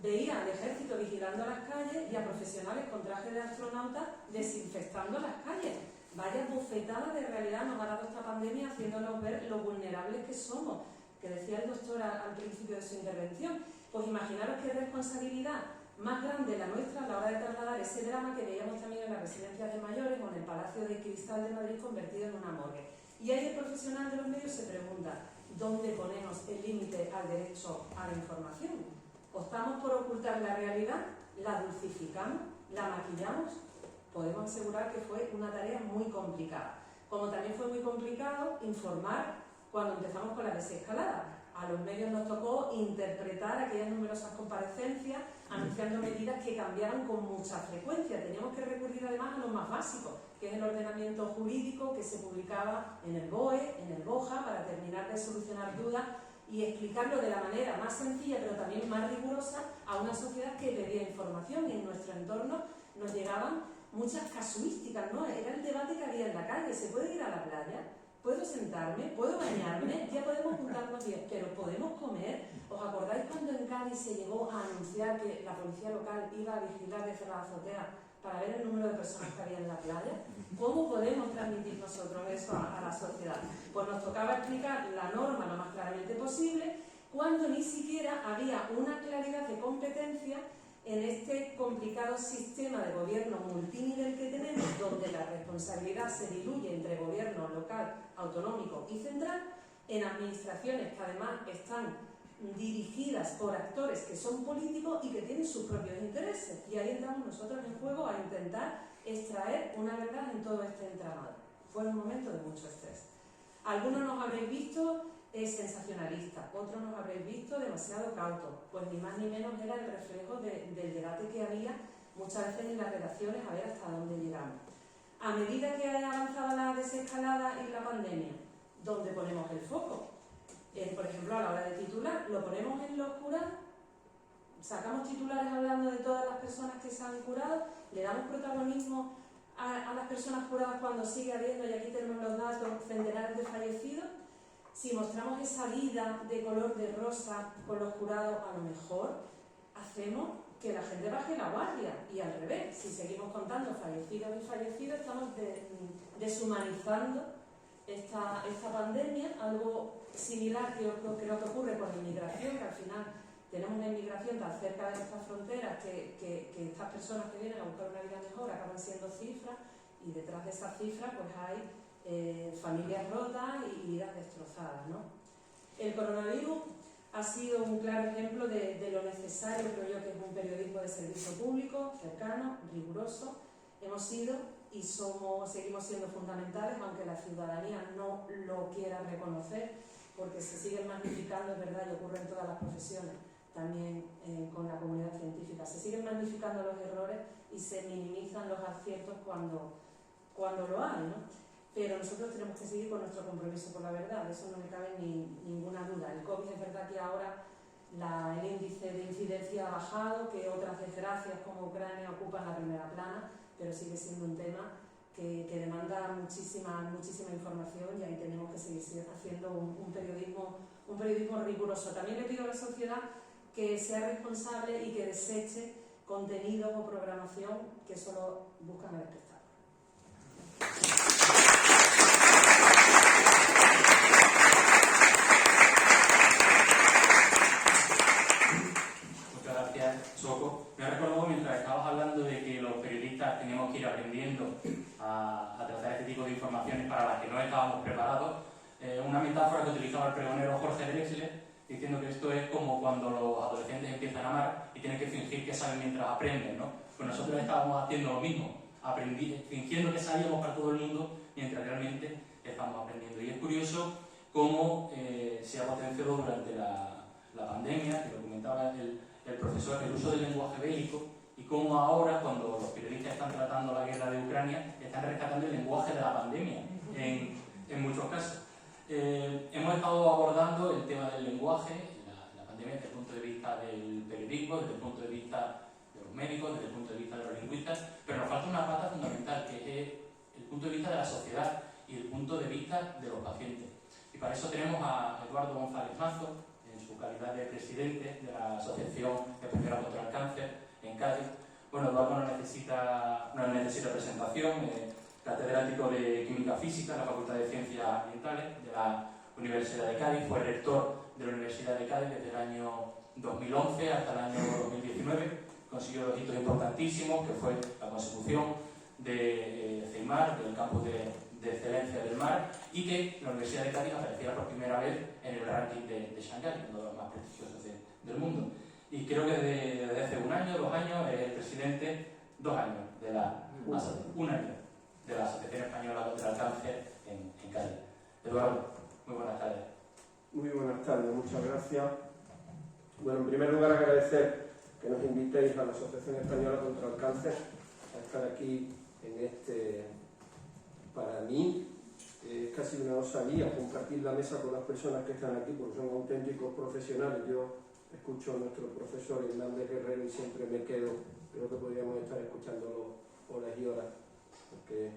D: veía al ejército vigilando las calles y a profesionales con traje de astronauta desinfectando las calles. Vaya bofetada de realidad nos ha dado esta pandemia, haciéndonos ver lo vulnerables que somos, que decía el doctor al principio de su intervención. Pues imaginaros qué responsabilidad más grande la nuestra a la hora de trasladar ese drama que veíamos también en las residencias de mayores o en el Palacio de Cristal de Madrid convertido en una morgue. Y ahí el profesional de los medios se pregunta, ¿dónde ponemos el límite al derecho a la información? ¿Optamos por ocultar la realidad? ¿La dulcificamos? ¿La maquillamos? Podemos asegurar que fue una tarea muy complicada. Como también fue muy complicado informar cuando empezamos con la desescalada. A los medios nos tocó interpretar aquellas numerosas comparecencias anunciando medidas que cambiaron con mucha frecuencia. Teníamos que recurrir además a lo más básico, que es el ordenamiento jurídico que se publicaba en el BOE, en el BOJA, para terminar de solucionar dudas y explicarlo de la manera más sencilla, pero también más rigurosa, a una sociedad que pedía información. Y en nuestro entorno nos llegaban muchas casuísticas, ¿no? Era el debate que había en la calle. ¿Se puede ir a la playa? ¿Puedo sentarme? ¿Puedo bañarme? Ya podemos juntarnos bien, pero ¿podemos comer? ¿Os acordáis cuando en Cádiz se llegó a anunciar que la policía local iba a vigilar desde la azotea para ver el número de personas que había en la playa? ¿Cómo podemos transmitir nosotros eso a la sociedad? Pues nos tocaba explicar la norma lo más claramente posible, cuando ni siquiera había una claridad de competencia en este complicado sistema de gobierno multinivel que tenemos, donde la responsabilidad se diluye entre gobierno local, autonómico y central, en administraciones que además están dirigidas por actores que son políticos y que tienen sus propios intereses. Y ahí entramos nosotros en juego a intentar extraer una verdad en todo este entramado. Fue un momento de mucho estrés. Algunos nos habréis visto sensacionalista, otros nos habréis visto demasiado cautos, pues ni más ni menos era el reflejo del debate que había muchas veces en las redacciones, a ver hasta dónde llegamos. A medida que avanzaba la desescalada y la pandemia, ¿dónde ponemos el foco? Por ejemplo, a la hora de titular, ¿lo ponemos en los curados? ¿Sacamos titulares hablando de todas las personas que se han curado? ¿Le damos protagonismo a las personas curadas cuando sigue habiendo, y aquí tenemos los datos, centenares de fallecidos? Si mostramos esa vida de color de rosa con los curados, a lo mejor hacemos que la gente baje la guardia. Y al revés, si seguimos contando fallecidos y fallecidos, estamos deshumanizando esta pandemia. Algo similar que creo que ocurre con la inmigración, que al final tenemos una inmigración tan cerca de nuestras fronteras que estas personas que vienen a buscar una vida mejor acaban siendo cifras, y detrás de esas cifras pues hay familias rotas y vidas destrozadas, ¿no? El coronavirus ha sido un claro ejemplo de lo necesario, creo yo, que es un periodismo de servicio público, cercano, riguroso. Hemos sido y seguimos siendo fundamentales, aunque la ciudadanía no lo quiera reconocer, porque se siguen magnificando, es verdad, y ocurre en todas las profesiones, también con la comunidad científica. Se siguen magnificando los errores y se minimizan los aciertos cuando lo hay, ¿no? Pero nosotros tenemos que seguir con nuestro compromiso por la verdad, de eso no me cabe ninguna duda. El COVID es verdad que ahora el índice de incidencia ha bajado, que otras desgracias como Ucrania ocupan la primera plana, pero sigue siendo un tema que demanda muchísima información, y ahí tenemos que seguir haciendo un periodismo riguroso. También le pido a la sociedad que sea responsable y que deseche contenidos o programación que solo buscan el espectáculo.
A: Muchas gracias, Soco. Me recuerdo mientras estabas hablando de que los periodistas teníamos que ir aprendiendo a tratar este tipo de informaciones para las que no estábamos preparados. Una metáfora que utilizaba el pregonero Jorge Drexler, diciendo que esto es como cuando los adolescentes empiezan a amar y tienen que fingir que saben mientras aprenden, ¿no? Pues nosotros estábamos haciendo lo mismo, fingiendo que sabíamos para todo el mundo, mientras realmente estamos aprendiendo. Y es curioso cómo se ha potenciado durante la pandemia, que lo comentaba el profesor, el uso del lenguaje bélico, y cómo ahora, cuando los periodistas están tratando la guerra de Ucrania, están rescatando el lenguaje de la pandemia, en muchos casos. Hemos estado abordando el tema del lenguaje, la pandemia, desde el punto de vista del periodismo, desde el punto de vista de los médicos, desde el punto de vista de los lingüistas, pero nos falta una pata fundamental, que es el punto de vista de la sociedad y el punto de vista de los pacientes. Y para eso tenemos a Eduardo González Mazo, en su calidad de presidente de la Asociación Española contra el Cáncer en Cádiz. Bueno, Eduardo no necesita presentación, catedrático de Química Física en la Facultad de Ciencias Ambientales de la Universidad de Cádiz, fue rector de la Universidad de Cádiz desde el año 2011 hasta el año 2019, consiguió dos hitos importantísimos, que fue la consecución de CEIMAR, del campus de excelencia del mar, y que la Universidad de Cádiz apareciera por primera vez en el ranking de Shanghái, uno de los más prestigiosos del mundo. Y creo que desde hace un año, 2 años, es el presidente, 2 años, de la Asociación Española contra el Cáncer en Cádiz. Eduardo, muy buenas tardes.
N: Muy buenas tardes, muchas gracias. Bueno, en primer lugar agradecer que nos invitéis a la Asociación Española contra el Cáncer a estar aquí en este, para mí, es casi una osadía compartir la mesa con las personas que están aquí, porque son auténticos profesionales. Yo escucho a nuestro profesor Hernández Guerrero y siempre me quedo, creo que podríamos estar escuchándolo horas y horas, porque es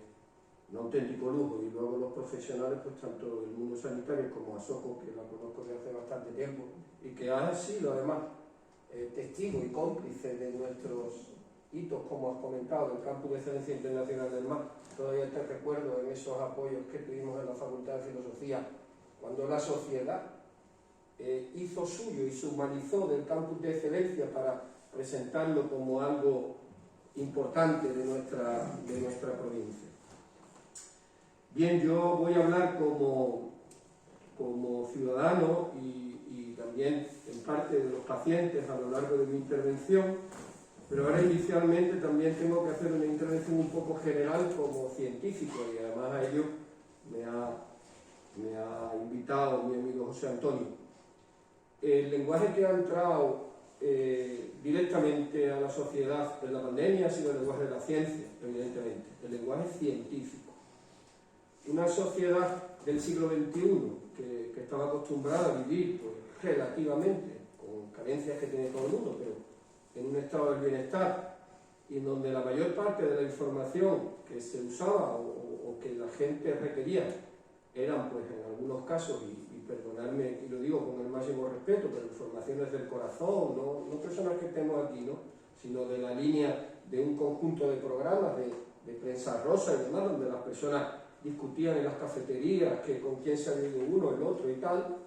N: un auténtico lujo. Y luego los profesionales, pues tanto del mundo sanitario como a Soco, que la conozco desde hace bastante tiempo, y que ha sido además testigo y cómplice de nuestros hitos, como has comentado, del Campus de Excelencia Internacional del Mar. Todavía te recuerdo en esos apoyos que tuvimos en la Facultad de Filosofía, cuando la sociedad hizo suyo y se humanizó del Campus de Excelencia para presentarlo como algo importante de nuestra provincia. Bien, yo voy a hablar como ciudadano y también en parte de los pacientes a lo largo de mi intervención, pero ahora inicialmente también tengo que hacer una intervención un poco general como científico, y además a ello me ha invitado mi amigo José Antonio. El lenguaje que ha entrado directamente a la sociedad en la pandemia ha sido el lenguaje de la ciencia, evidentemente, el lenguaje científico. Una sociedad del siglo XXI que estaba acostumbrada a vivir pues, relativamente, con carencias que tiene todo el mundo, pero en un estado del bienestar, y en donde la mayor parte de la información que se usaba o que la gente requería eran, pues en algunos casos, y perdonadme, y lo digo con el máximo respeto, pero informaciones del corazón, no personas que estemos aquí, ¿no? Sino de la línea de un conjunto de programas de prensa rosa y demás, donde las personas discutían en las cafeterías que con quién se había ido uno, el otro y tal,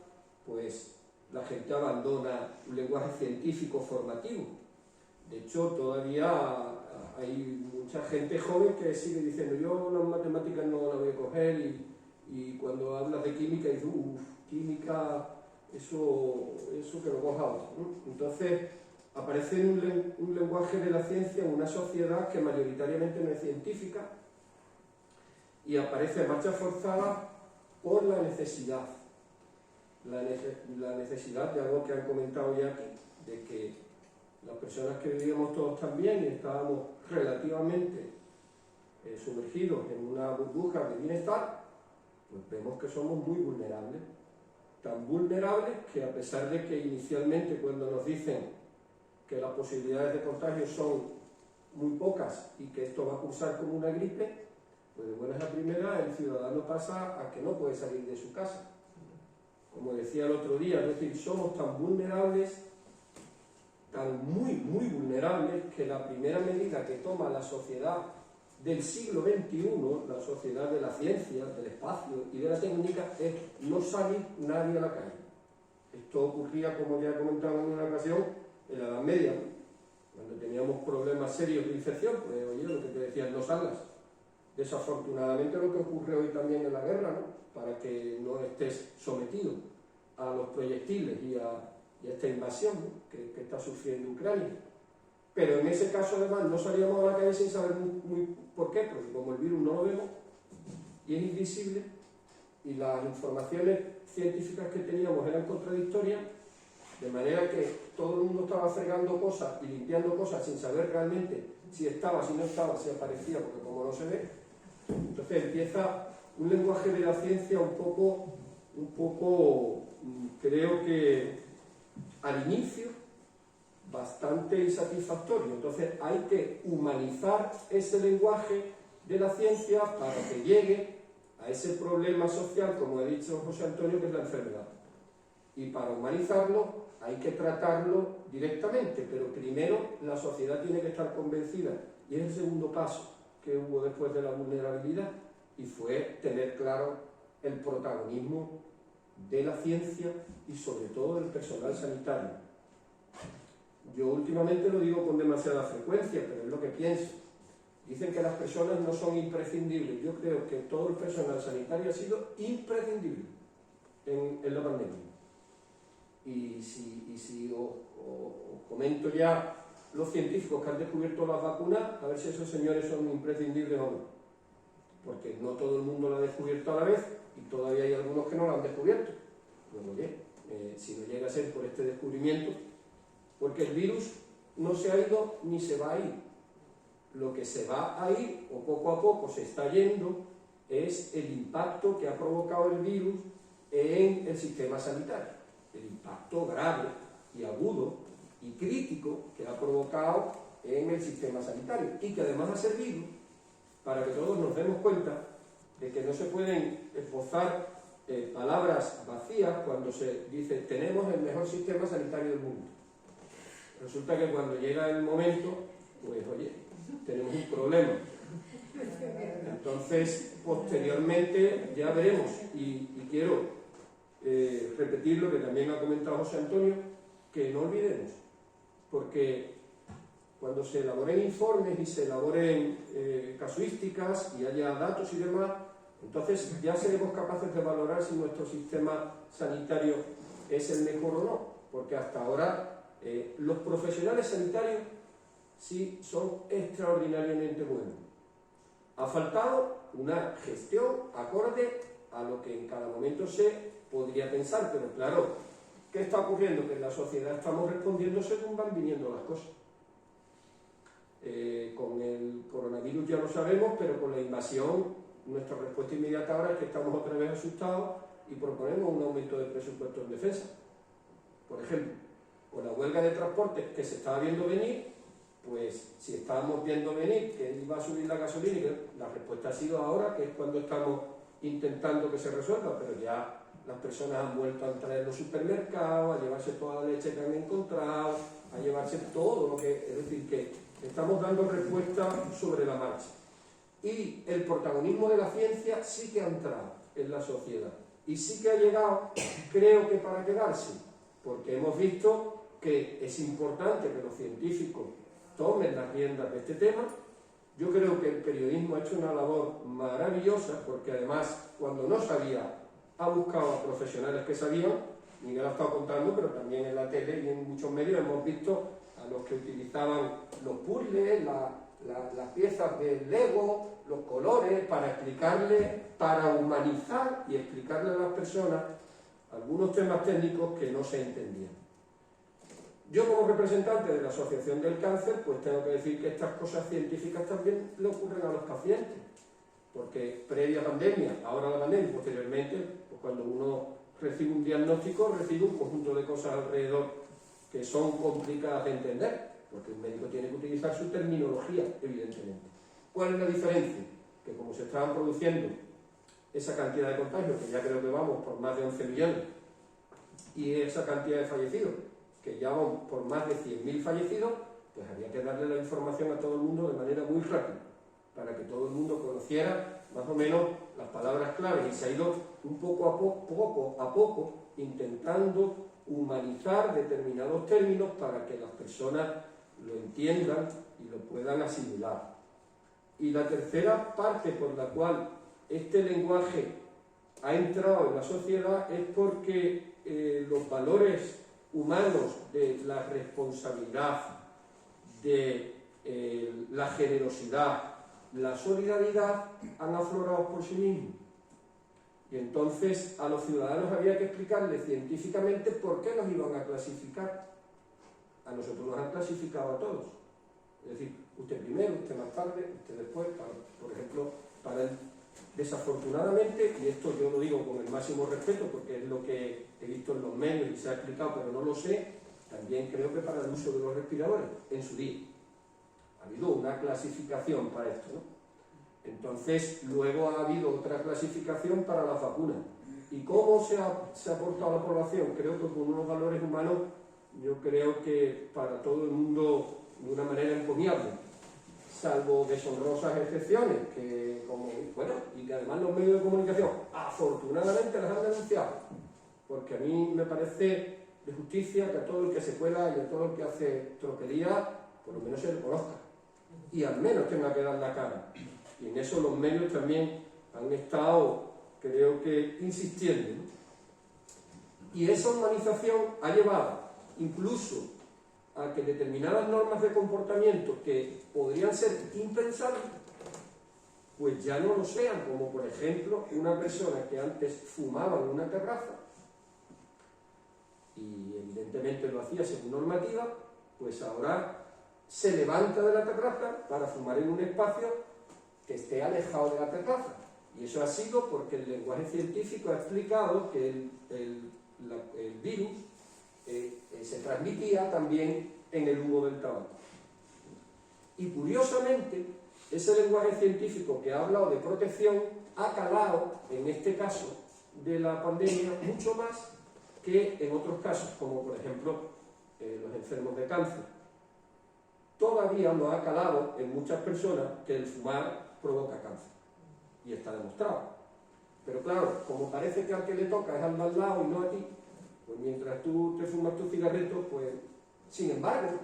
N: pues la gente abandona un lenguaje científico formativo. De hecho, todavía hay mucha gente joven que sigue diciendo yo las matemáticas no las voy a coger, y cuando hablas de química dices, química, eso que lo coja otro, ¿no? Entonces, aparece un lenguaje de la ciencia en una sociedad que mayoritariamente no es científica, y aparece a marcha forzada por la necesidad. La necesidad de algo que han comentado ya aquí, de que las personas que vivíamos todos tan bien y estábamos relativamente sumergidos en una burbuja de bienestar, pues vemos que somos muy vulnerables. Tan vulnerables que a pesar de que inicialmente cuando nos dicen que las posibilidades de contagio son muy pocas y que esto va a cursar como una gripe, pues de buenas a primeras el ciudadano pasa a que no puede salir de su casa. Como decía el otro día, es decir, somos tan vulnerables, tan muy vulnerables, que la primera medida que toma la sociedad del siglo XXI, la sociedad de la ciencia, del espacio y de la técnica, es no salir nadie a la calle. Esto ocurría, como ya he comentado en una ocasión, en la Edad Media, ¿no? Cuando teníamos problemas serios de infección, pues oye, lo que te decían, no salgas. Desafortunadamente lo que ocurre hoy también en la guerra, ¿no? Para que no estés sometido a los proyectiles y a esta invasión, ¿no? que está sufriendo Ucrania. Pero en ese caso además no salíamos a la calle sin saber muy por qué, porque como el virus no lo vemos y es invisible, y las informaciones científicas que teníamos eran contradictorias, de manera que todo el mundo estaba fregando cosas y limpiando cosas sin saber realmente si estaba, si no estaba, si aparecía, porque como no se ve, entonces empieza un lenguaje de la ciencia un poco creo que al inicio bastante insatisfactorio. Entonces hay que humanizar ese lenguaje de la ciencia para que llegue a ese problema social, como ha dicho José Antonio, que es la enfermedad. Y para humanizarlo hay que tratarlo directamente, pero primero la sociedad tiene que estar convencida, y es el segundo paso, que hubo después de la vulnerabilidad, y fue tener claro el protagonismo de la ciencia y sobre todo del personal sanitario. Yo últimamente lo digo con demasiada frecuencia, pero es lo que pienso. Dicen que las personas no son imprescindibles. Yo creo que todo el personal sanitario ha sido imprescindible en la pandemia. Y si os comento ya los científicos que han descubierto las vacunas, a ver si esos señores son imprescindibles o no. Porque no todo el mundo lo ha descubierto a la vez y todavía hay algunos que no lo han descubierto. Bueno, oye, si no llega a ser por este descubrimiento, porque el virus no se ha ido ni se va a ir. Lo que se va a ir, o poco a poco se está yendo, es el impacto que ha provocado el virus en el sistema sanitario. El impacto grave y agudo y crítico que ha provocado en el sistema sanitario y que además ha servido para que todos nos demos cuenta de que no se pueden esbozar palabras vacías cuando se dice tenemos el mejor sistema sanitario del mundo. Resulta que cuando llega el momento, pues oye, tenemos un problema. Entonces, posteriormente ya veremos, y quiero repetir lo que también ha comentado José Antonio, que no olvidemos, porque cuando se elaboren informes y se elaboren casuísticas y haya datos y demás, entonces ya seremos capaces de valorar si nuestro sistema sanitario es el mejor o no, porque hasta ahora los profesionales sanitarios sí son extraordinariamente buenos. Ha faltado una gestión acorde a lo que en cada momento se podría pensar, pero claro, ¿qué está ocurriendo? Que en la sociedad estamos respondiendo según van viniendo las cosas. Con el coronavirus ya lo sabemos, pero con la invasión, nuestra respuesta inmediata ahora es que estamos otra vez asustados y proponemos un aumento de presupuesto en defensa. Por ejemplo, con la huelga de transporte que se estaba viendo venir, pues si estábamos viendo venir que iba a subir la gasolina, y la respuesta ha sido ahora, que es cuando estamos intentando que se resuelva, pero ya las personas han vuelto a entrar en los supermercados, a llevarse toda la leche que han encontrado, a llevarse todo lo que... Es decir, que estamos dando respuesta sobre la marcha. Y el protagonismo de la ciencia sí que ha entrado en la sociedad. Y sí que ha llegado, creo que para quedarse, porque hemos visto que es importante que los científicos tomen las riendas de este tema. Yo creo que el periodismo ha hecho una labor maravillosa, porque además, cuando no sabía, ha buscado a profesionales que sabían. Miguel ha estado contando, pero también en la tele y en muchos medios hemos visto a los que utilizaban los puzzles, las piezas del Lego, los colores, para explicarle, para humanizar y explicarle a las personas algunos temas técnicos que no se entendían. Yo, como representante de la Asociación del Cáncer, pues tengo que decir que estas cosas científicas también le ocurren a los pacientes, porque previa pandemia, ahora la pandemia y posteriormente, pues cuando uno recibe un diagnóstico, recibe un conjunto de cosas alrededor que son complicadas de entender, porque el médico tiene que utilizar su terminología, evidentemente. ¿Cuál es la diferencia? Que como se estaban produciendo esa cantidad de contagios, que ya creo que vamos por más de 11 millones, y esa cantidad de fallecidos, que ya vamos por más de 100.000 fallecidos, pues había que darle la información a todo el mundo de manera muy rápida, para que todo el mundo conociera más o menos las palabras claves, y se ha ido un poco a poco intentando humanizar determinados términos para que las personas lo entiendan y lo puedan asimilar. Y la tercera parte por la cual este lenguaje ha entrado en la sociedad es porque los valores humanos de la responsabilidad, de la generosidad, la solidaridad han aflorado por sí mismos. Y entonces a los ciudadanos había que explicarles científicamente por qué nos iban a clasificar. A nosotros nos han clasificado a todos. Es decir, usted primero, usted más tarde, usted después, por ejemplo, desafortunadamente, y esto yo lo digo con el máximo respeto porque es lo que he visto en los medios y se ha explicado, pero no lo sé, también creo que para el uso de los respiradores, en su día. Ha habido una clasificación para esto, ¿no? Entonces, luego ha habido otra clasificación para las vacunas. ¿Y cómo se ha aportado a la población? Creo que con unos valores humanos, yo creo que para todo el mundo, de una manera encomiable. salvo deshonrosas excepciones, que como, bueno, y que además los medios de comunicación afortunadamente las han denunciado, porque a mí me parece de justicia que a todo el que se cuela y a todo el que hace tropelía, por lo menos se le conozca, y al menos tenga que dar la cara. Y en eso los medios también han estado, creo que, insistiendo, ¿no? Y esa humanización ha llevado incluso a que determinadas normas de comportamiento que podrían ser impensables, pues ya no lo sean, como por ejemplo una persona que antes fumaba en una terraza y evidentemente lo hacía según normativa, pues ahora se levanta de la terraza para fumar en un espacio que esté alejado de la terraza. Y eso ha sido porque el lenguaje científico ha explicado que el virus se transmitía también en el humo del tabaco. Y curiosamente, ese lenguaje científico que ha hablado de protección ha calado, en este caso de la pandemia, mucho más que en otros casos, como por ejemplo los enfermos de cáncer. Todavía no ha calado en muchas personas que el fumar provoca cáncer, y está demostrado. Pero claro, como parece que al que le toca es al de al lado y no a ti, pues mientras tú te fumas tu cigarrito, pues, sin embargo,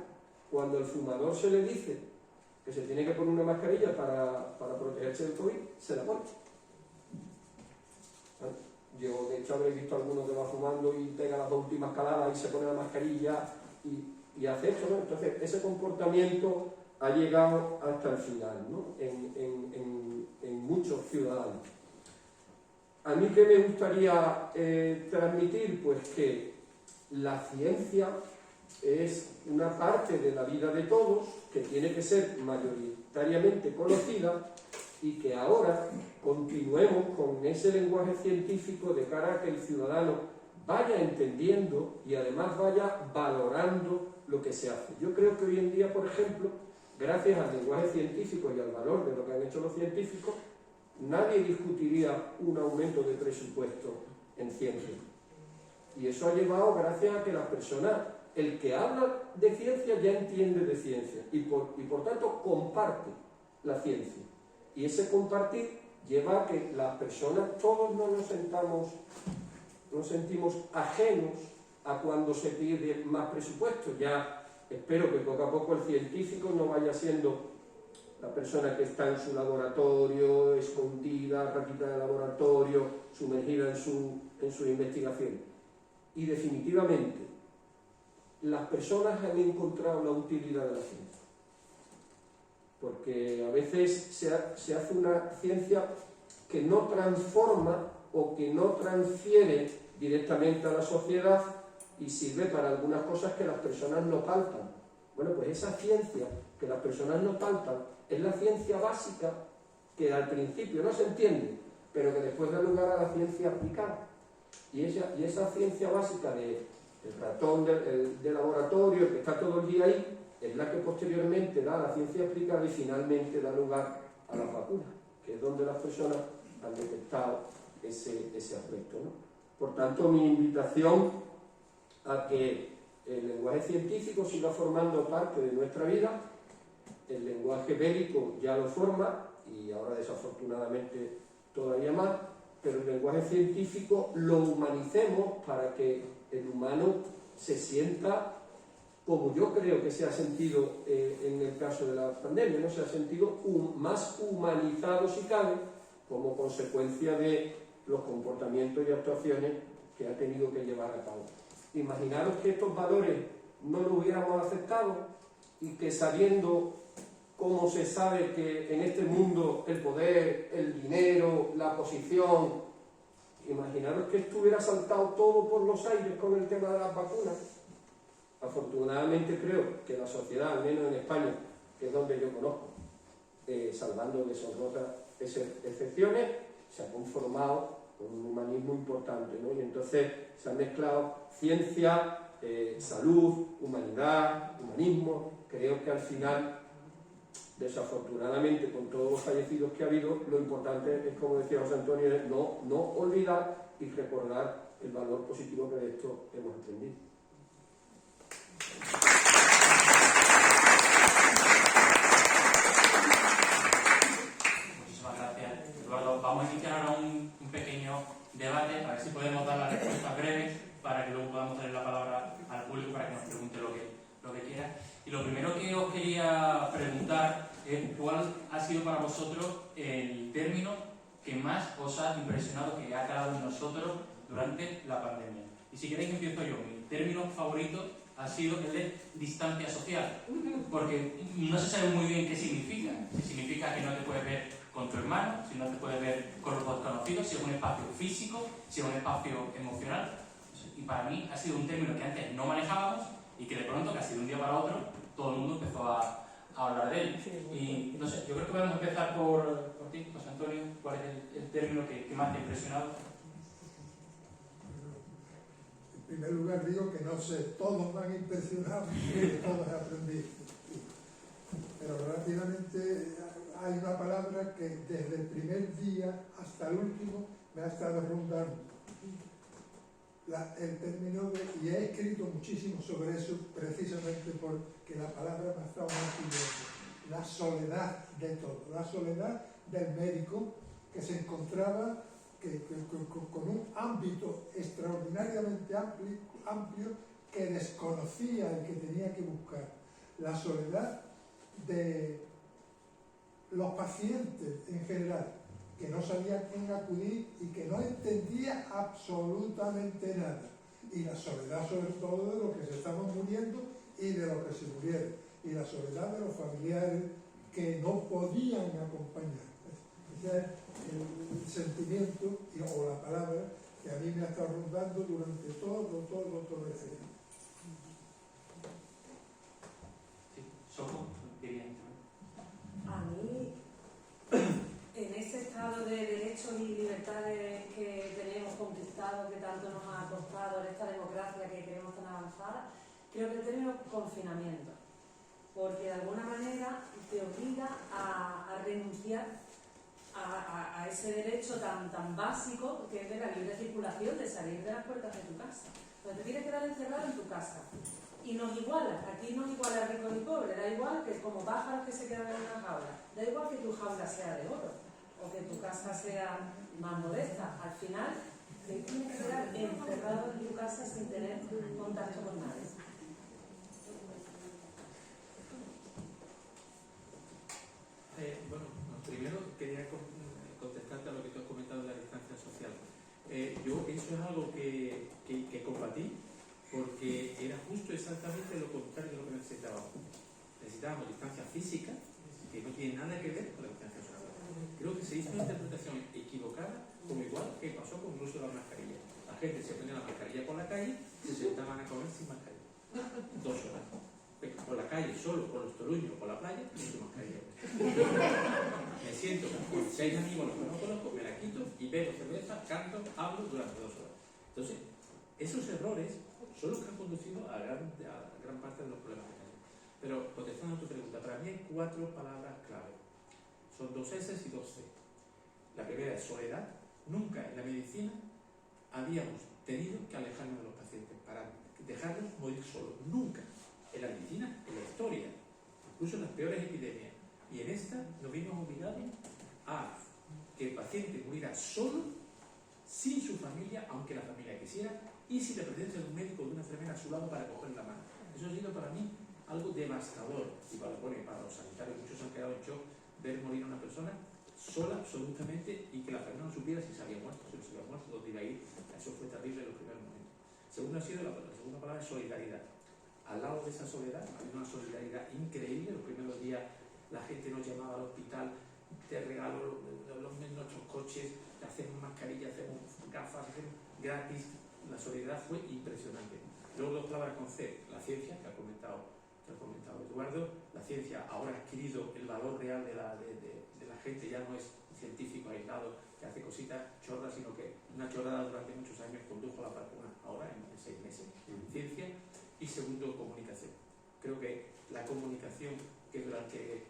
N: cuando al fumador se le dice que se tiene que poner una mascarilla para protegerse del COVID, se la pone. Yo, de hecho, habréis visto a alguno que va fumando y pega las dos últimas caladas y se pone la mascarilla y hace esto, ¿no? Entonces, ese comportamiento ha llegado hasta el final, ¿no? En muchos ciudadanos. A mí, ¿qué me gustaría transmitir? Pues que la ciencia es una parte de la vida de todos que tiene que ser mayoritariamente conocida y que ahora continuemos con ese lenguaje científico de cara a que el ciudadano vaya entendiendo y además vaya valorando lo que se hace. Yo creo que hoy en día, por ejemplo, gracias al lenguaje científico y al valor de lo que han hecho los científicos, nadie discutiría un aumento de presupuesto en ciencia. Y eso ha llevado gracias a que las personas, el que habla de ciencia ya entiende de ciencia y por tanto comparte la ciencia. Y ese compartir lleva a que las personas, todos no nos sentimos ajenos a cuando se pide más presupuesto. Ya espero que poco a poco el científico no vaya siendo la persona que está en su laboratorio, escondida, ratita de laboratorio, sumergida en su investigación. Y definitivamente, las personas han encontrado la utilidad de la ciencia. Porque a veces se hace una ciencia que no transforma o que no transfiere directamente a la sociedad y sirve para algunas cosas que las personas no palpan. Bueno, pues esa ciencia que las personas no palpan es la ciencia básica que al principio no se entiende, pero que después da lugar a la ciencia aplicada. Y esa ciencia básica del ratón de laboratorio, que está todo el día ahí, es la que posteriormente da a la ciencia aplicada y finalmente da lugar a las vacunas, que es donde las personas han detectado ese aspecto, ¿no? Por tanto, mi invitación a que el lenguaje científico siga formando parte de nuestra vida. El lenguaje bélico ya lo forma, y ahora desafortunadamente todavía más, pero el lenguaje científico lo humanicemos para que el humano se sienta como yo creo que se ha sentido en el caso de la pandemia, ¿no? Se ha sentido más humanizado, si cabe, como consecuencia de los comportamientos y actuaciones que ha tenido que llevar a cabo. Imaginaros que estos valores no los hubiéramos aceptado y que sabiendo cómo se sabe que en este mundo el poder, el dinero, la posición, imaginaros que esto hubiera saltado todo por los aires con el tema de las vacunas. Afortunadamente creo que la sociedad, al menos en España, que es donde yo conozco, salvando deshonrosas excepciones, se ha conformado con un humanismo importante, ¿no? Y entonces se han mezclado ciencia, salud, humanidad, humanismo. Creo que al final, desafortunadamente, con todos los fallecidos que ha habido, lo importante es, como decía José Antonio, es no olvidar y recordar el valor positivo que de esto hemos aprendido.
A: si podemos dar las respuestas breves para que luego podamos darle la palabra al público para que nos pregunte lo que quiera. Y lo primero que os quería preguntar es cuál ha sido para vosotros el término que más os ha impresionado, que ha calado en nosotros durante la pandemia. Y si queréis empiezo yo. Mi término favorito ha sido el de distancia social, porque no se sabe muy bien qué significa. Si significa que no te puedes ver con tu hermano, si no te puedes ver con los desconocidos, si es un espacio físico, si es un espacio emocional. Y para mí ha sido un término que antes no manejábamos y que de pronto, casi de un día para otro, todo el mundo empezó a hablar de él. Y no sé, yo creo que podemos empezar por ti, José Antonio. ¿Cuál es el término que más te ha impresionado?
B: En primer lugar digo que no sé, todos me han impresionado y de todos he aprendido. Pero rápidamente hay una palabra que desde el primer día hasta el último me ha estado rondando. El término y he escrito muchísimo sobre eso precisamente porque la palabra me ha estado martillando. La soledad de todo, la soledad del médico que se encontraba con un ámbito extraordinariamente amplio que desconocía y que tenía que buscar. La soledad de los pacientes en general, que no sabía a quién acudir y que no entendía absolutamente nada. Y la soledad sobre todo de los que se estaban muriendo y de los que se murieron. Y la soledad de los familiares que no podían acompañar. Ese es el sentimiento o la palabra que a mí me ha estado rondando durante todo este tiempo.
A: Soco,
D: a mí, en ese estado de derechos y libertades que tenemos conquistados, que tanto nos ha costado en esta democracia que queremos tan avanzada, creo que el término confinamiento, porque de alguna manera te obliga a renunciar a ese derecho tan básico que es de la libre circulación, de salir de las puertas de tu casa. Entonces te tienes que quedar encerrado en tu casa. Y nos iguala, aquí nos iguala ricos y pobres, da igual que como pájaros que se quedan en una jaula, da igual que tu jaula sea de oro o que tu casa sea más modesta, al final te tienes que quedar encerrado en tu casa sin tener contacto con nadie.
C: Bueno, primero quería contestarte a lo que tú has comentado de la distancia social. Yo eso es algo que combatí porque era justo exactamente lo contrario de lo que necesitábamos. Necesitábamos distancia física, que no tiene nada que ver con la distancia social. Creo que se hizo una interpretación equivocada, como igual que pasó con el uso de la mascarilla. La gente se ponía la mascarilla por la calle y se sentaban a comer sin mascarilla. 2 horas. Por la calle, solo, con los toruños, por la playa, sin mascarilla. Me siento con 6 amigos, los que no conozco, me la quito y bebo cerveza, canto, hablo durante 2 horas. Entonces, esos errores son los que han conducido a gran parte de los problemas que tenemos. Pero, contestando a tu pregunta, para mí hay 4 palabras clave. Son 2 S y 2 C. La primera es soledad. Nunca en la medicina habíamos tenido que alejarnos de los pacientes para dejarlos morir solos. Nunca. En la medicina, en la historia, incluso en las peores epidemias. Y en esta nos vimos obligados a que el paciente muriera solo, sin su familia, aunque la familia quisiera, y sin la presencia de un médico o de una enfermera a su lado para cogerle la mano. Eso ha sido para mí algo devastador. Y para los sanitarios, muchos han quedado en shock ver morir a una persona sola absolutamente y que la enfermera no supiera si se había muerto, si no se había muerto, dónde iba a ir. Eso fue terrible en los primeros momentos. Segundo ha sido la segunda palabra es solidaridad. Al lado de esa soledad había una solidaridad increíble. Los primeros días la gente nos llamaba al hospital, te regalo nuestros coches, te hacemos mascarillas, hacemos gafas, hacemos gratis. La solidaridad fue impresionante. Luego 2 palabras con C, la ciencia, que ha comentado Eduardo. La ciencia ahora ha adquirido el valor real de la gente, ya no es científico aislado que hace cositas chorras, sino que una chorrada durante muchos años condujo a la vacuna, ahora en 6 meses. Ciencia. Y segundo, comunicación. Creo que la comunicación que durante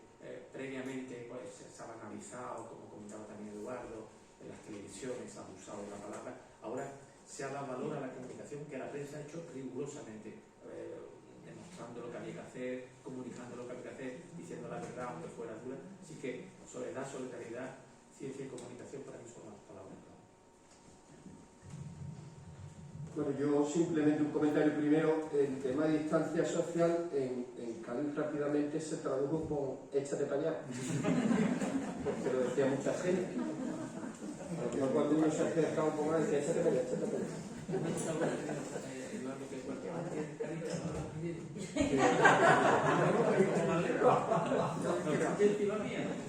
C: previamente pues, se ha banalizado, como comentaba también Eduardo, en las televisiones ha abusado de la palabra, ahora se ha dado valor a la comunicación que la prensa ha hecho rigurosamente, demostrando lo que había que hacer, comunicando lo que había que hacer, diciendo la verdad aunque fuera dura. Así que soledad, solidaridad, ciencia y comunicación para mí son las palabras clave.
N: Bueno, yo simplemente un comentario primero. El tema de distancia social en Cádiz rápidamente se tradujo con échate para allá, porque lo decía mucha gente. A lo mejor cuando uno se acercaba un poco más decía échate para allá, échate para allá.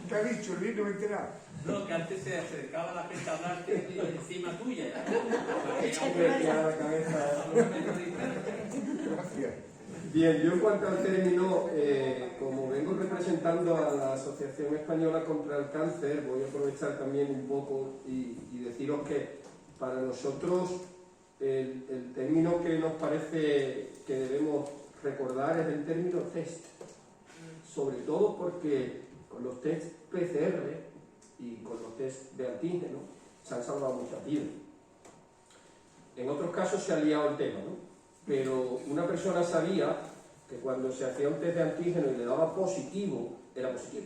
C: ¿Qué ha dicho? El niño me enterado. No, que antes se acercaba la gente a hablarte encima tuya.
N: Bien, yo en cuanto al término, como vengo representando a la Asociación Española contra el Cáncer, voy a aprovechar también un poco y deciros que para nosotros el término que nos parece que debemos recordar es el término test, sobre todo porque con los test PCR y con los test de antígeno se han salvado muchas vidas. En otros casos se ha liado el tema, ¿no? Pero una persona sabía que cuando se hacía un test de antígeno y le daba positivo, era positivo,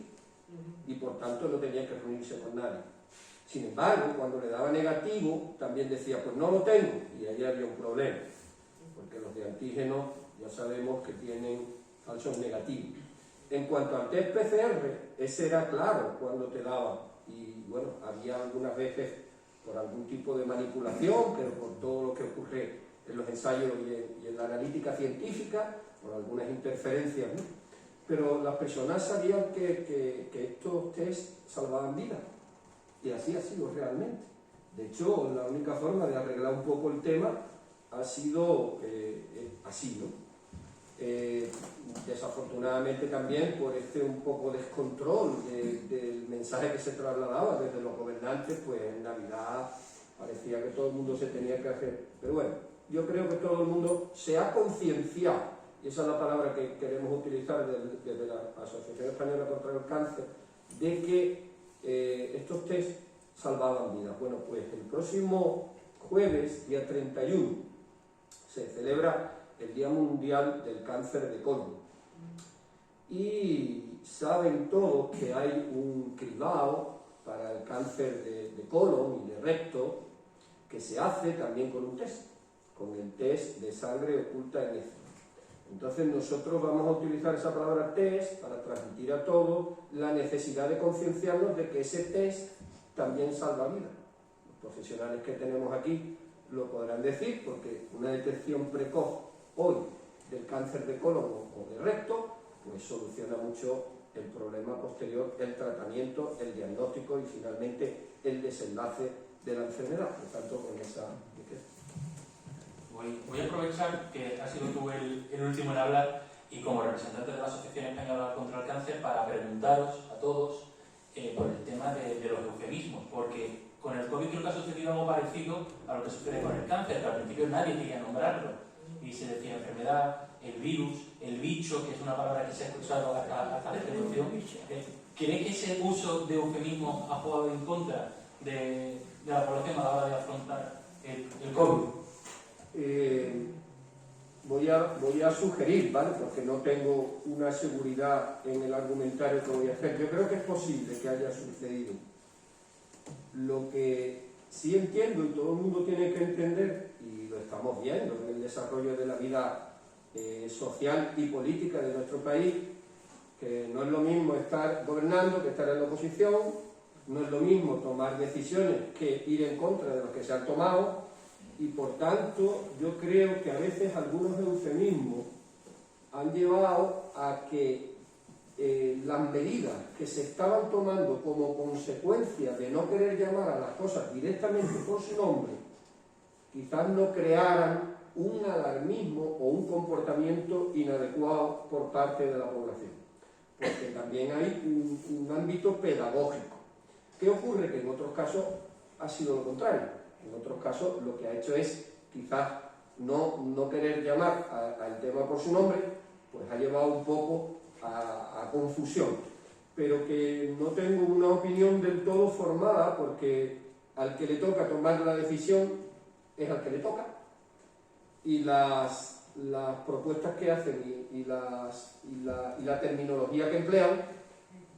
N: y por tanto no tenía que reunirse con nadie. Sin embargo, cuando le daba negativo, también decía, pues no lo tengo, y ahí había un problema, porque los de antígeno ya sabemos que tienen falsos negativos. En cuanto al test PCR, ese era claro cuando te daba, y bueno, había algunas veces por algún tipo de manipulación, pero por todo lo que ocurre en los ensayos y en la analítica científica, por algunas interferencias, ¿no? Pero las personas sabían que estos test salvaban vidas, y así ha sido realmente. De hecho, la única forma de arreglar un poco el tema ha sido así, ¿no? Desafortunadamente también por un poco descontrol del mensaje que se trasladaba desde los gobernantes, pues en Navidad parecía que todo el mundo se tenía que hacer. Pero bueno, yo creo que todo el mundo se ha concienciado, y esa es la palabra que queremos utilizar desde la Asociación Española contra el Cáncer, de que estos test salvaban vidas. Bueno, pues el próximo jueves, día 31, se celebra el Día Mundial del Cáncer de Colon. Y saben todos que hay un cribado para el cáncer de colon y de recto que se hace también con un test, con el test de sangre oculta en heces. Entonces nosotros vamos a utilizar esa palabra test para transmitir a todos la necesidad de concienciarnos de que ese test también salva vidas. Los profesionales que tenemos aquí lo podrán decir, porque una detección precoz hoy del cáncer de colon o de recto, pues soluciona mucho el problema posterior, el tratamiento, el diagnóstico y finalmente el desenlace de la enfermedad. Por tanto, con esa...
A: Voy a aprovechar que has sido tú el último en hablar y como representante de la Asociación Española contra el Cáncer para preguntaros a todos por el tema de los eufemismos, porque con el COVID creo que ha sucedido algo parecido a lo que sucede con el cáncer, que al principio nadie quería nombrarlo y se decía enfermedad, el virus, el bicho, que es una palabra que se ha escuchado hasta la reproducción. ¿Cree que ese uso de eufemismo ha jugado en contra de la población a la hora de afrontar el COVID?
N: Voy a sugerir, ¿vale? Porque no tengo una seguridad en el argumentario que voy a hacer. Yo creo que es posible que haya sucedido. Lo que sí entiendo y todo el mundo tiene que entender, y lo estamos viendo en el desarrollo de la vida social y política de nuestro país, que no es lo mismo estar gobernando que estar en la oposición, no es lo mismo tomar decisiones que ir en contra de lo que se han tomado, y por tanto yo creo que a veces algunos eufemismos han llevado a que las medidas que se estaban tomando como consecuencia de no querer llamar a las cosas directamente por su nombre, quizás no crearan un alarmismo o un comportamiento inadecuado por parte de la población. Porque también hay un ámbito pedagógico. ¿Qué ocurre? Que en otros casos ha sido lo contrario. En otros casos lo que ha hecho es quizás no querer llamar al tema por su nombre, pues ha llevado un poco a confusión. Pero que no tengo una opinión del todo formada, porque al que le toca tomar la decisión es al que le toca, y las propuestas que hacen y la terminología que emplean,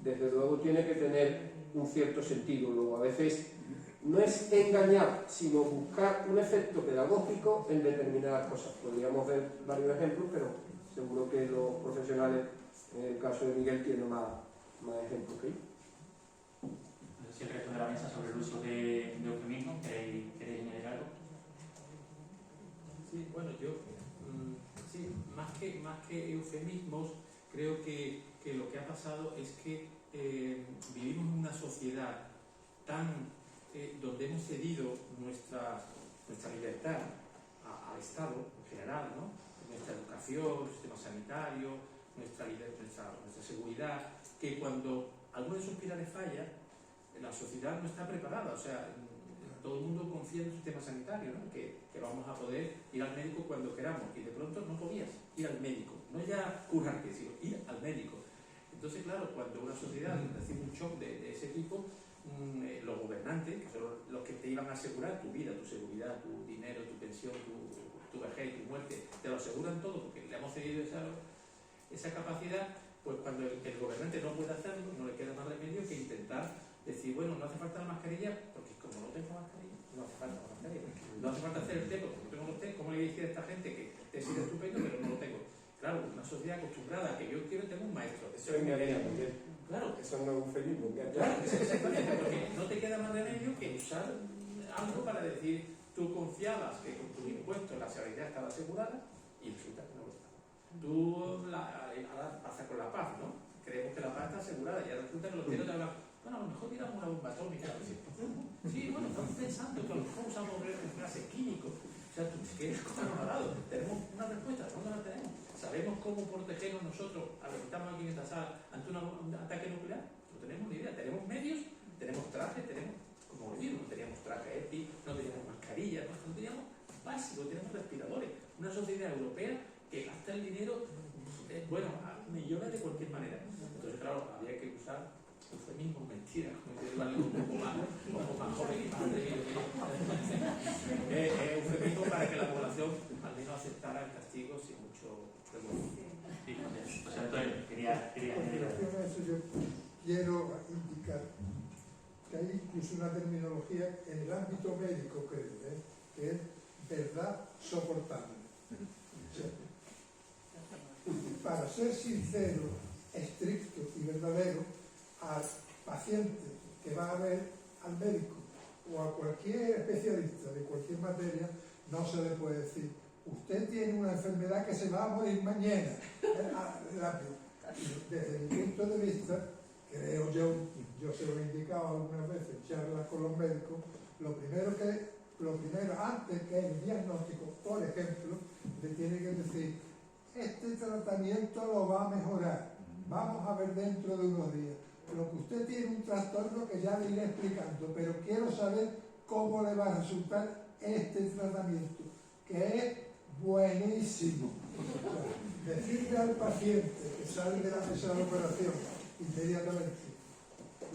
N: desde luego tiene que tener un cierto sentido. Luego a veces no es engañar, sino buscar un efecto pedagógico en determinadas cosas. Podríamos ver varios ejemplos, pero seguro que los profesionales, en el caso de Miguel, tienen más ejemplos que yo.
A: No sé si el resto de la mesa sobre el uso de eufemismos, ¿queréis añadir algo?
C: Sí, bueno, yo, sí, más que eufemismos, creo que lo que ha pasado es que vivimos en una sociedad donde hemos cedido nuestra libertad al Estado en general, ¿no? Nuestra educación, sistema sanitario, nuestra seguridad, que cuando alguno de esos pilares falla, la sociedad no está preparada. O sea, todo el mundo confía en el sistema sanitario, ¿no? Que vamos a poder ir al médico cuando queramos, y de pronto no podías ir al médico, no ya curarte, sino ir al médico. Entonces, claro, cuando una sociedad recibe un shock de ese tipo, los gobernantes, que son los que te iban a asegurar tu vida, tu seguridad, tu dinero, tu pensión, tu vejez, tu muerte, te lo aseguran todo porque le hemos cedido esa capacidad. Pues cuando el gobernante no puede hacerlo, no le queda más remedio que intentar decir, bueno, no hace falta la mascarilla, porque como no tengo mascarilla, no hace falta la mascarilla. No hace falta hacer el té, porque no tengo los té. ¿Cómo le dice a esta gente que el té sigue estupendo, pero no lo tengo? Claro, una sociedad acostumbrada a que yo quiero tener un maestro.
N: Eso es engañar,
C: claro.
N: Eso no es un feliz,
C: claro, exactamente, porque no te queda más remedio que usar algo para decir, tú confiabas que con tus impuestos la seguridad estaba asegurada y resulta que no lo está. Tú ahora pasa con la paz, ¿no? Creemos que la paz está asegurada y ahora resulta que los tíos te hablan, bueno, a lo mejor tiramos una bomba atómica. Sí, bueno, estamos pensando que a lo mejor usamos gases químicos. O sea, tú te quedas controlado. Tenemos una respuesta, ¿dónde la tenemos? ¿Sabemos cómo protegernos nosotros, a los que estamos aquí en esta sala, ante un ataque nuclear? No tenemos ni idea. Tenemos medios, tenemos trajes, tenemos, como os digo, no teníamos traje EPI, no teníamos mascarillas, no teníamos básicos, teníamos respiradores. Una sociedad europea que gasta el dinero, bueno, a millones de cualquier manera. Entonces, claro, había que usar eufemismos, mentiras, como dice algo un poco más joven y más atrevido. Eufemismo para que la población al menos aceptara el castigo sin mucho remoto.
A: Sí, o sea, entonces quería
B: añadir. En relación a eso, yo quiero indicar que hay incluso una terminología en el ámbito médico, creo, que es verdad soportable. O sea, para ser sincero, estricto y verdadero, al paciente que va a ver al médico o a cualquier especialista de cualquier materia, no se le puede decir, usted tiene una enfermedad que se va a morir mañana. Rápido. Desde mi punto de vista, creo yo se lo he indicado algunas veces en charlas con los médicos, lo primero, antes que el diagnóstico, por ejemplo, le tiene que decir, este tratamiento lo va a mejorar, vamos a ver dentro de unos días. Lo que usted tiene un trastorno que ya le iré explicando, pero quiero saber cómo le va a resultar este tratamiento, que es buenísimo. O sea, decirle al paciente que sale de la mesa de operación inmediatamente,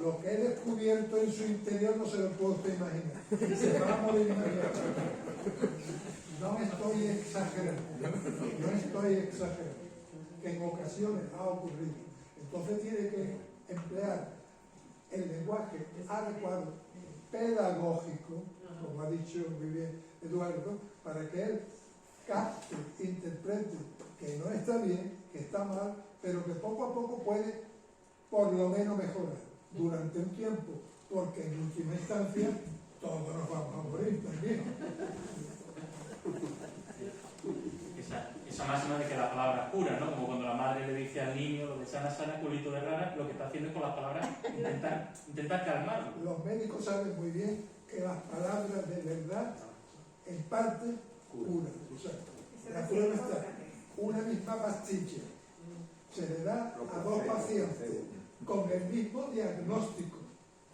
B: lo que he descubierto en su interior no se lo puede usted imaginar. Se va a morir inmediatamente. No estoy exagerando, que en ocasiones ha ocurrido. Entonces tiene que emplear el lenguaje adecuado, pedagógico, como ha dicho muy bien Eduardo, para que él capte, interprete que no está bien, que está mal, pero que poco a poco puede por lo menos mejorar durante un tiempo, porque en última instancia todos nos vamos a morir también.
A: Esa máxima de que la palabra cura, ¿no? Como cuando la madre le dice al niño lo de sana, sana, culito de rara, lo que está haciendo es con las palabras intentar calmarlo.
B: Los médicos saben muy bien que las palabras de verdad, en parte, curan. O sea, la prueba está. Una misma pastilla se le da a dos pacientes con el mismo diagnóstico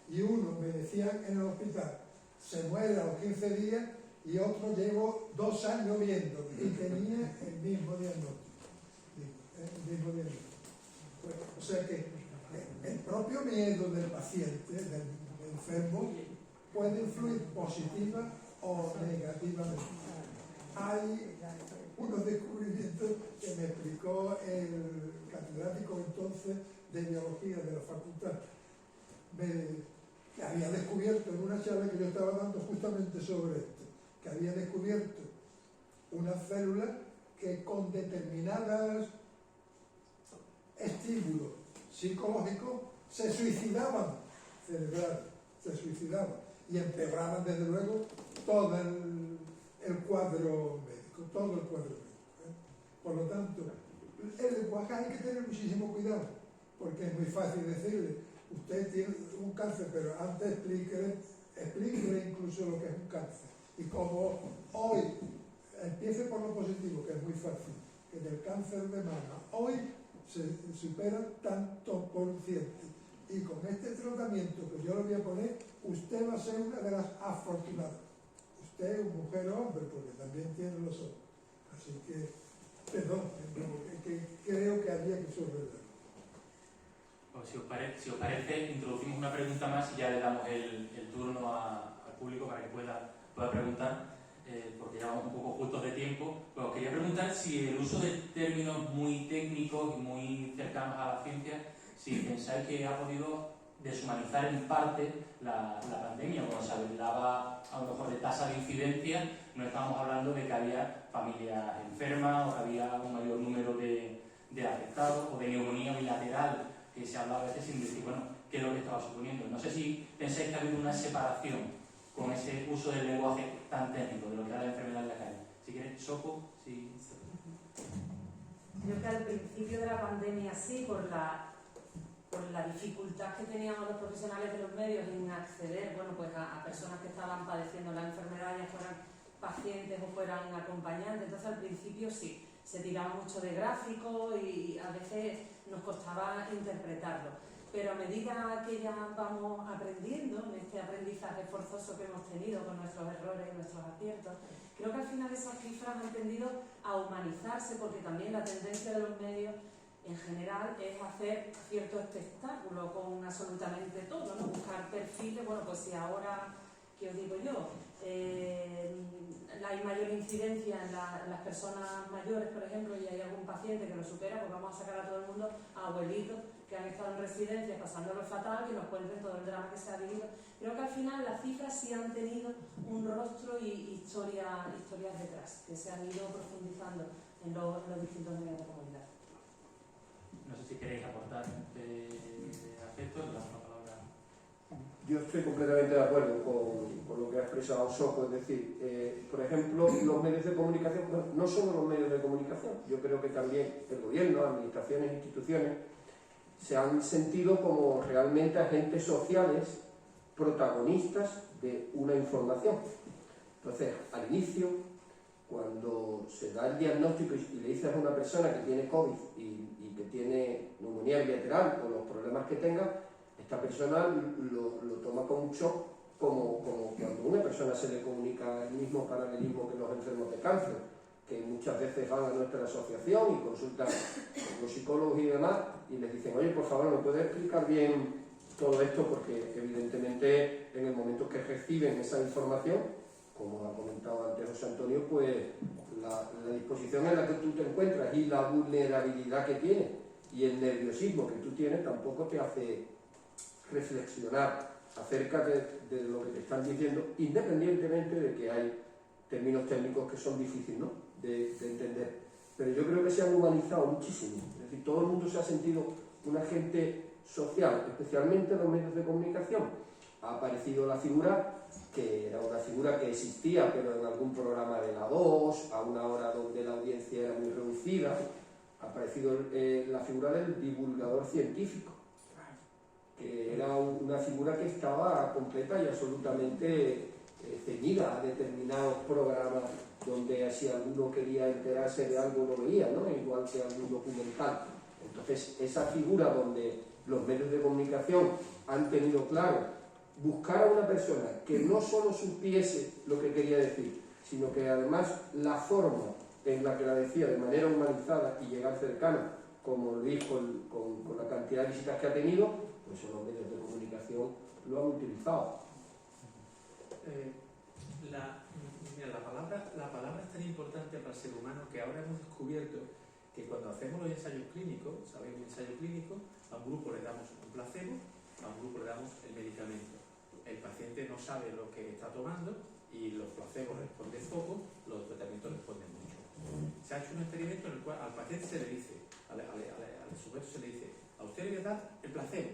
B: y uno, me decían en el hospital, se muere a los 15 días y otro llevo 2 años viendo y tenía el mismo diagnóstico. Pues, o sea que el propio miedo del paciente, del enfermo, puede influir positiva o negativamente. Hay unos descubrimientos que me explicó el catedrático entonces de biología de la facultad. que había descubierto en una charla que yo estaba dando justamente sobre esto, que había descubierto unas células que con determinados estímulos psicológicos se suicidaban cerebrales, se suicidaban y empeoraban desde luego todo el cuadro médico, todo el cuadro médico. Por lo tanto, el lenguaje hay que tener muchísimo cuidado, porque es muy fácil decirle, usted tiene un cáncer, pero antes explíquele incluso lo que es un cáncer. Y como hoy, empiece por lo positivo, que es muy fácil, que del cáncer de mama hoy se supera tanto por ciento. Y con este tratamiento que yo le voy a poner, usted va a ser una de las afortunadas. Usted, mujer o hombre, porque también tiene los ojos. Así que, perdón, que creo que había que subrayarlo.
A: Pues si os parece, introducimos una pregunta más y ya le damos el turno al público para que pueda preguntar, porque ya vamos un poco justos de tiempo. Pues os quería preguntar si el uso de términos muy técnicos y muy cercanos a la ciencia, si pensáis que ha podido deshumanizar en parte la pandemia. Cuando se hablaba a lo mejor de tasa de incidencia, no estábamos hablando de que había familias enfermas o que había un mayor número de afectados o de neumonía bilateral, que se hablaba a veces sin decir, bueno, qué es lo que estaba suponiendo. No sé si pensáis que ha habido una separación con ese uso del lenguaje tan técnico de lo que era la enfermedad en la calle. Si quieres, Sopo, sí.
D: Creo que al principio de la pandemia sí, por la dificultad que teníamos los profesionales de los medios en acceder, bueno, pues a personas que estaban padeciendo la enfermedad, ya fueran pacientes o fueran acompañantes. Entonces al principio sí, se tiraba mucho de gráficos y a veces nos costaba interpretarlo. Pero a medida que ya vamos aprendiendo, en este aprendizaje forzoso que hemos tenido con nuestros errores y nuestros aciertos, creo que al final esas cifras han tendido a humanizarse, porque también la tendencia de los medios en general es hacer cierto espectáculo con absolutamente todo, ¿no? Buscar perfiles, bueno, pues si ahora, ¿qué os digo yo? Hay mayor incidencia en las personas mayores, por ejemplo, y hay algún paciente que lo supera, pues vamos a sacar a todo el mundo a abuelitos que han estado en residencias pasándolo fatal, que nos cuenten todo el drama que se ha vivido. Creo que al final las cifras sí han tenido un rostro y historias detrás, que se han ido profundizando en los distintos medios de comunidad.
A: No sé si queréis aportar aspectos, le damos la palabra.
N: Yo estoy completamente de acuerdo con lo que ha expresado Sopo, es decir, por ejemplo, los medios de comunicación, no solo los medios de comunicación, yo creo que también el gobierno, administraciones, instituciones, se han sentido como realmente agentes sociales protagonistas de una información. Entonces, al inicio, cuando se da el diagnóstico y le dices a una persona que tiene COVID y que tiene neumonía bilateral o los problemas que tenga, esta persona lo toma con un shock, como cuando a una persona se le comunica el mismo paralelismo que los enfermos de cáncer, que muchas veces van a nuestra asociación y consultan con los psicólogos y demás y les dicen, oye, por favor, ¿me puedes explicar bien todo esto? Porque evidentemente en el momento que reciben esa información, como ha comentado antes José Antonio, pues la disposición en la que tú te encuentras y la vulnerabilidad que tienes y el nerviosismo que tú tienes tampoco te hace reflexionar acerca de lo que te están diciendo, independientemente de que hay términos técnicos que son difíciles, ¿no?, de entender. Pero yo creo que se han humanizado muchísimo, es decir, todo el mundo se ha sentido un agente social, especialmente en los medios de comunicación. Ha aparecido la figura, que era una figura que existía, pero en algún programa de la 2, a una hora donde la audiencia era muy reducida. Ha aparecido la figura del divulgador científico, que era una figura que estaba completa y absolutamente ceñida a determinados programas donde si alguno quería enterarse de algo lo veía, ¿no?, igual que algún documental. Entonces, esa figura donde los medios de comunicación han tenido claro buscar a una persona que no solo supiese lo que quería decir, sino que además la forma en la que la decía de manera humanizada y llegar cercana, como lo dijo con la cantidad de visitas que ha tenido, pues los medios de comunicación lo han utilizado.
C: La palabra es tan importante para el ser humano que ahora hemos descubierto que cuando hacemos los ensayos clínicos, ¿sabéis? Un ensayo clínico, a un grupo le damos un placebo, a un grupo le damos el medicamento. no sabe lo que está tomando y los placebos responden poco, los tratamientos responden mucho. Se ha hecho un experimento en el cual al paciente se le dice, al sujeto se le dice, a usted le voy a dar el placebo,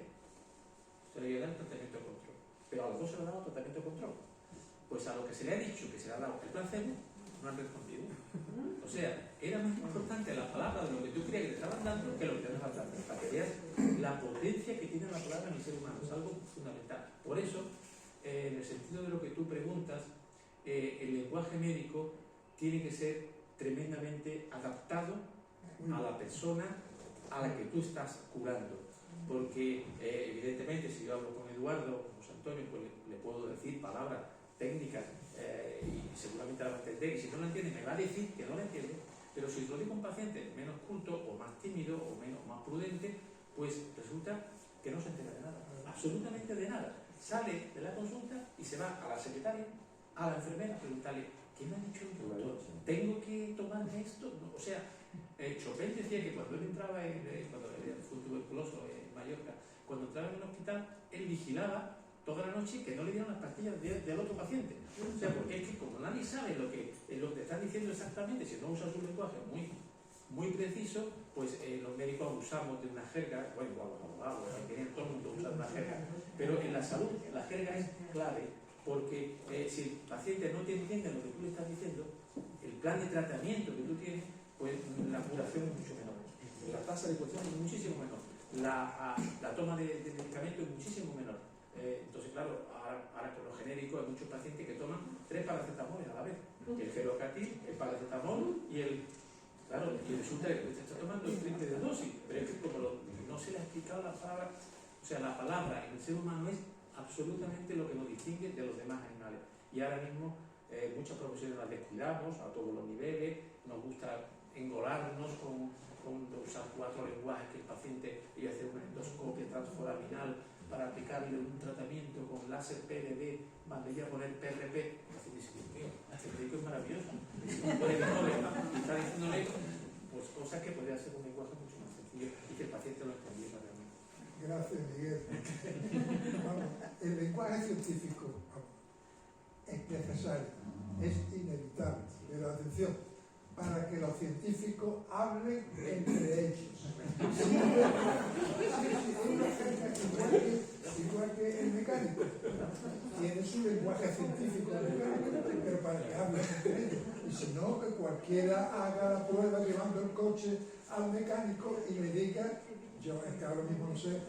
C: se le voy a dar el tratamiento de control, pero a los dos se le ha dado tratamiento de control. Pues a lo que se le ha dicho que se le ha dado el placebo, no han respondido. O sea, era más importante la palabra de lo que tú creías que te estaban dando que lo que te estaban dando. Para que veas la potencia que tiene la palabra en el ser humano, es algo fundamental. Por eso, en el sentido de lo que tú preguntas, el lenguaje médico tiene que ser tremendamente adaptado a la persona a la que tú estás curando. Porque, evidentemente, si yo hablo con Eduardo o con José Antonio, pues le puedo decir palabras técnicas y seguramente la va a entender, y si no la entiende me va a decir que no la entiende, pero si lo digo a un paciente menos culto o más tímido o más prudente, pues resulta que no se entera de nada, absolutamente de nada. Sale de la consulta y se va a la secretaria, a la enfermera, a preguntarle, ¿qué me ha dicho el doctor? ¿Tengo que tomarme esto? No, o sea, Chopin decía que cuando él entraba, cuando él fue tuberculoso en Mallorca, cuando entraba en un hospital, él vigilaba toda la noche que no le dieron las pastillas del otro paciente. O sea, porque es que como nadie sabe lo que te están diciendo exactamente, si no usas un lenguaje muy preciso, pues los médicos abusamos de una jerga, bueno, igual los abogados, todo el mundo usa una jerga, pero en la salud la jerga es clave, porque si el paciente no te entiende lo que tú le estás diciendo, el plan de tratamiento que tú tienes, pues la curación es mucho menor, la tasa de curación es muchísimo menor, la toma de medicamentos es muchísimo menor. Entonces, claro, ahora con lo genérico hay muchos pacientes que toman 3 paracetamoles a la vez, el Gelocatil, el paracetamol y resulta que se está tomando el triple de dosis, pero es que como no se le ha explicado la palabra, o sea, la palabra en el ser humano es absolutamente lo que nos distingue de los demás animales. Y ahora mismo muchas profesiones las descuidamos a todos los niveles, nos gusta engolarnos con usar 4 lenguajes que el paciente iba a hacer una endoscopia transforaminal para aplicarle un tratamiento con láser PDD, mandé a poner PRP. El paciente dice, Dios mío, este médico es maravilloso. Y está diciéndole pues, cosas que podría ser un lenguaje mucho más sencillo y que el paciente lo entendiera realmente.
B: Gracias, Miguel. Vamos, el lenguaje científico es necesario, es inevitable, pero atención, para que los científicos hablen entre ellos. Igual que el mecánico. Tiene su lenguaje científico mecánico, pero para que hablen entre ellos. Y si no, que cualquiera haga la prueba llevando el coche al mecánico y le diga, yo es que ahora mismo no sé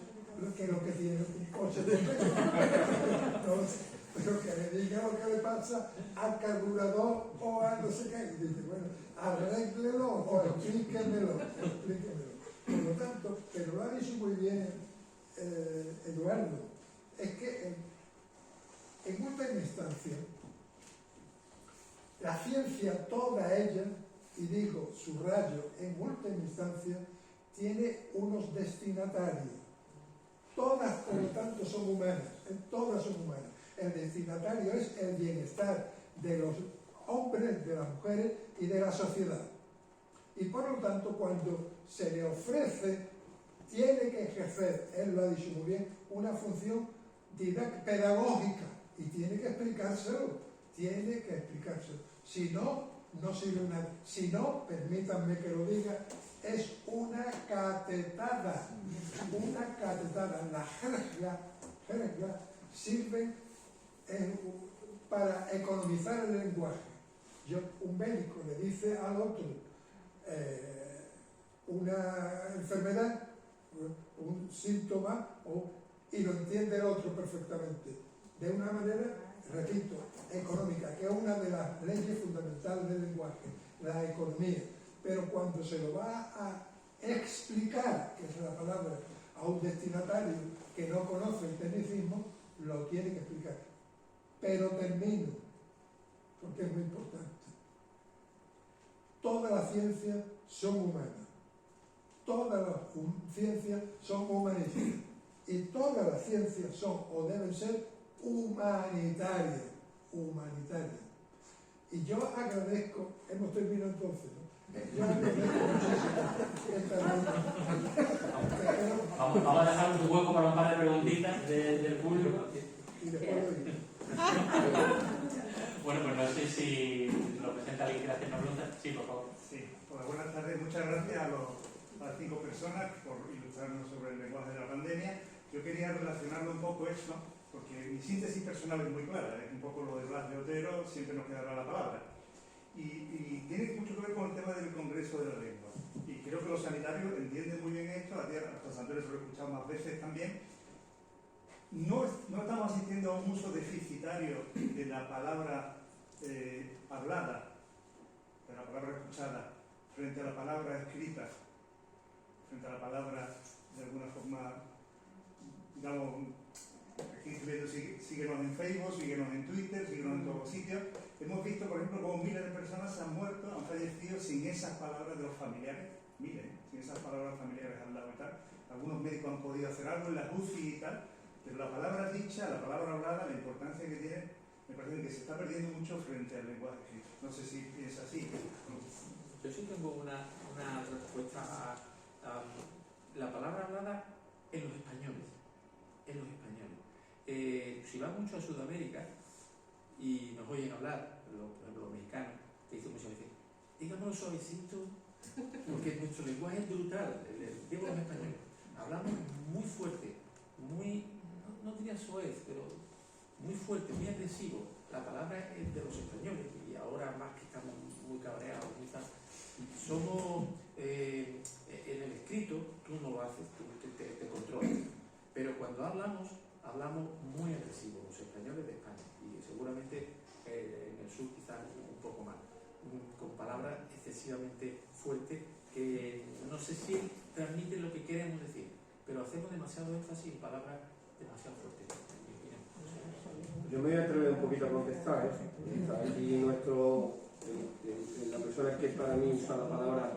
B: qué es lo que tiene un coche de mecánico. Pero que le diga lo que le pasa al carburador o a no sé qué. Y dice, bueno, arréglelo o explíquemelo. Por lo tanto, pero lo ha dicho muy bien Eduardo, es que en última instancia, la ciencia, toda ella, y digo, subrayo, en última instancia, tiene unos destinatarios. Todas, por lo tanto, son humanas, todas son humanas. El destinatario es el bienestar de los hombres, de las mujeres y de la sociedad. Y por lo tanto, cuando se le ofrece, tiene que ejercer, él lo ha dicho muy bien, una función pedagógica y tiene que explicárselo, Si no, no sirve nada. Si no, permítanme que lo diga, es una catetada. La jerga sirve para economizar el lenguaje. Un médico le dice al otro una enfermedad, un síntoma, y lo entiende el otro perfectamente, de una manera, repito, económica, que es una de las leyes fundamentales del lenguaje, la economía. Pero cuando se lo va a explicar, que es la palabra, a un destinatario que no conoce el tecnicismo, lo tiene que explicar. Pero termino, porque es muy importante. Todas las ciencias son humanas. Todas las ciencias son humanistas. Y todas las ciencias son o deben ser humanitarias. Y yo agradezco, hemos terminado entonces, ¿no? Yo agradezco muchísimo.
A: Vamos a dejar un hueco para un par de preguntitas del público.
B: Y después lo digo.
A: Bueno, pues no sé si lo presenta alguien que quiera hacer una pregunta. Sí, por favor.
O: Sí, pues buenas tardes. Muchas gracias a las 5 personas por ilustrarnos sobre el lenguaje de la pandemia. Yo quería relacionarlo un poco esto, porque mi síntesis personal es muy clara, es un poco lo de Blas de Otero, siempre nos quedará la palabra. Y tiene mucho que ver con el tema del Congreso de la Lengua. Y creo que los sanitarios entienden muy bien esto, hasta Sandero se lo he escuchado más veces también. No estamos asistiendo a un uso deficitario de la palabra hablada, de la palabra escuchada, frente a la palabra escrita, frente a la palabra de alguna forma, digamos, aquí estoy viendo, síguenos en Facebook, síguenos en Twitter, síguenos en todos los sitios. Hemos visto, por ejemplo, cómo miles de personas han muerto, han fallecido sin esas palabras de los familiares, miren, sin esas palabras familiares al lado y tal. Algunos médicos han podido hacer algo en la UCI y tal, pero la palabra dicha, la palabra hablada, la importancia que tiene, me parece que se está perdiendo mucho frente al lenguaje escrito. No sé si es así.
C: Yo sí tengo una respuesta a la palabra hablada en los españoles. En los españoles. Si vas mucho a Sudamérica y nos oyen hablar, por ejemplo los mexicanos, te dicen muchas veces, dígamelo suavecito, porque nuestro lenguaje es brutal, digo los españoles. Hablamos muy fuerte, muy, no diría soez, pero muy fuerte, muy agresivo. La palabra es de los españoles y ahora más que estamos muy cabreados, somos en el escrito, tú no lo haces, tú te controlas, pero cuando hablamos muy agresivos, los españoles de España, y seguramente en el sur quizás un poco más, con palabras excesivamente fuertes que no sé si transmiten lo que queremos decir, pero hacemos demasiado énfasis en palabras demasiado fuertes.
N: Yo me voy a atrever un poquito a contestar, Está aquí la persona que para mí usa la palabra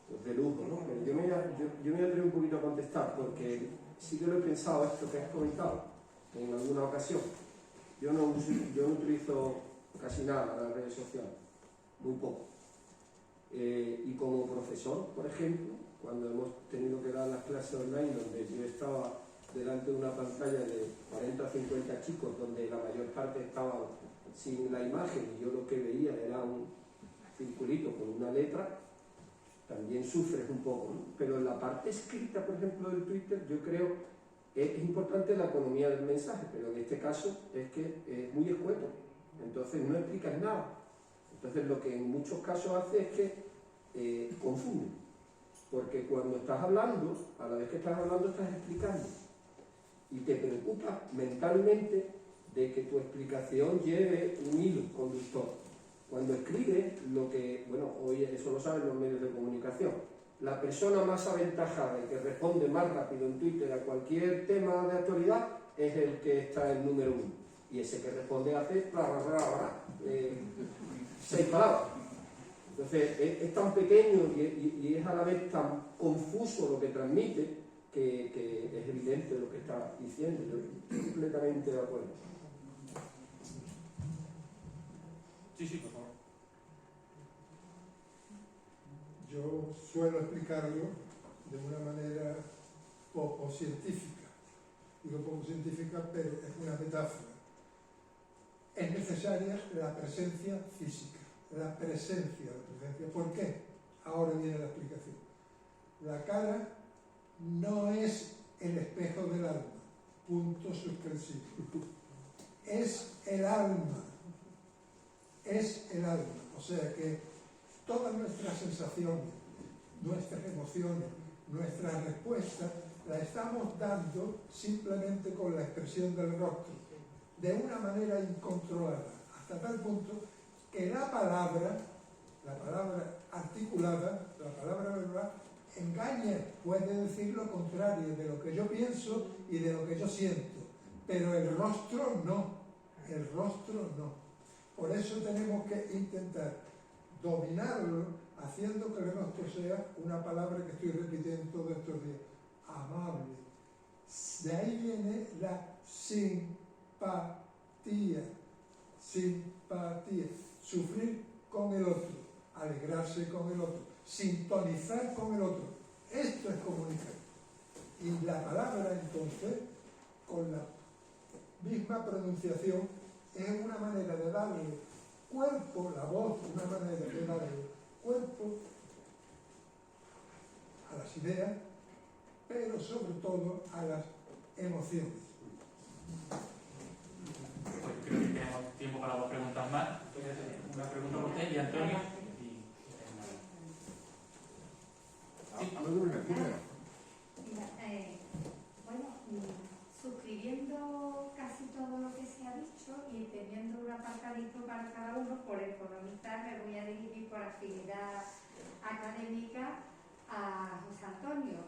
N: pues, de lujo, ¿no? Pero yo me voy a atrever un poquito a contestar porque sí que lo he pensado esto que has comentado en alguna ocasión. Yo no utilizo casi nada las redes sociales, muy poco. Y como profesor, por ejemplo, cuando hemos tenido que dar las clases online donde yo estaba delante de una pantalla de 40 o 50 chicos donde la mayor parte estaban sin la imagen y yo lo que veía era un circulito con una letra, también sufres un poco, ¿no? Pero en la parte escrita, por ejemplo, del Twitter, yo creo es importante la economía del mensaje, pero en este caso es que es muy escueto, entonces no explicas nada. Entonces lo que en muchos casos hace es que confunde, porque cuando estás hablando, a la vez que estás hablando estás explicando. Y te preocupa mentalmente de que tu explicación lleve un hilo conductor. Cuando escribes, lo que, bueno, hoy eso lo saben los medios de comunicación, la persona más aventajada y que responde más rápido en Twitter a cualquier tema de actualidad es el que está en número 1. Y ese que responde hace 6 palabras. Entonces, es tan pequeño y es a la vez tan confuso lo que transmite que es evidente lo que está diciendo. Yo estoy completamente de acuerdo.
A: Sí, por favor.
B: Yo suelo explicarlo de una manera poco científica. Digo poco científica, pero es una metáfora. Es necesaria la presencia física, la presencia. ¿Por qué? Ahora viene la explicación. La cara no es el espejo del alma, punto suspensivo. Es el alma. Es el alma. O sea que todas nuestras sensaciones, nuestras emociones, nuestras respuestas, las estamos dando simplemente con la expresión del rostro, de una manera incontrolada, hasta tal punto que la palabra articulada, la palabra verbal, engaña, puede decir lo contrario de lo que yo pienso y de lo que yo siento, pero el rostro no, el rostro no. Por eso tenemos que intentar dominarlo, haciendo que el rostro sea una palabra que estoy repitiendo todos estos días, amable. De ahí viene la simpatía, sufrir con el otro, alegrarse con el otro, sintonizar con el otro. Esto es comunicar. Y la palabra entonces, con la misma pronunciación, es una manera de darle cuerpo, la voz, una manera de darle cuerpo a las ideas, pero sobre todo a las emociones.
A: Pues creo que tenemos tiempo para dos preguntas más. Una pregunta por usted y Antonio.
P: Mira, bueno, suscribiendo casi todo lo que se ha dicho y teniendo un apartadito para cada uno, por economizar me voy a dirigir por afinidad académica a José Antonio.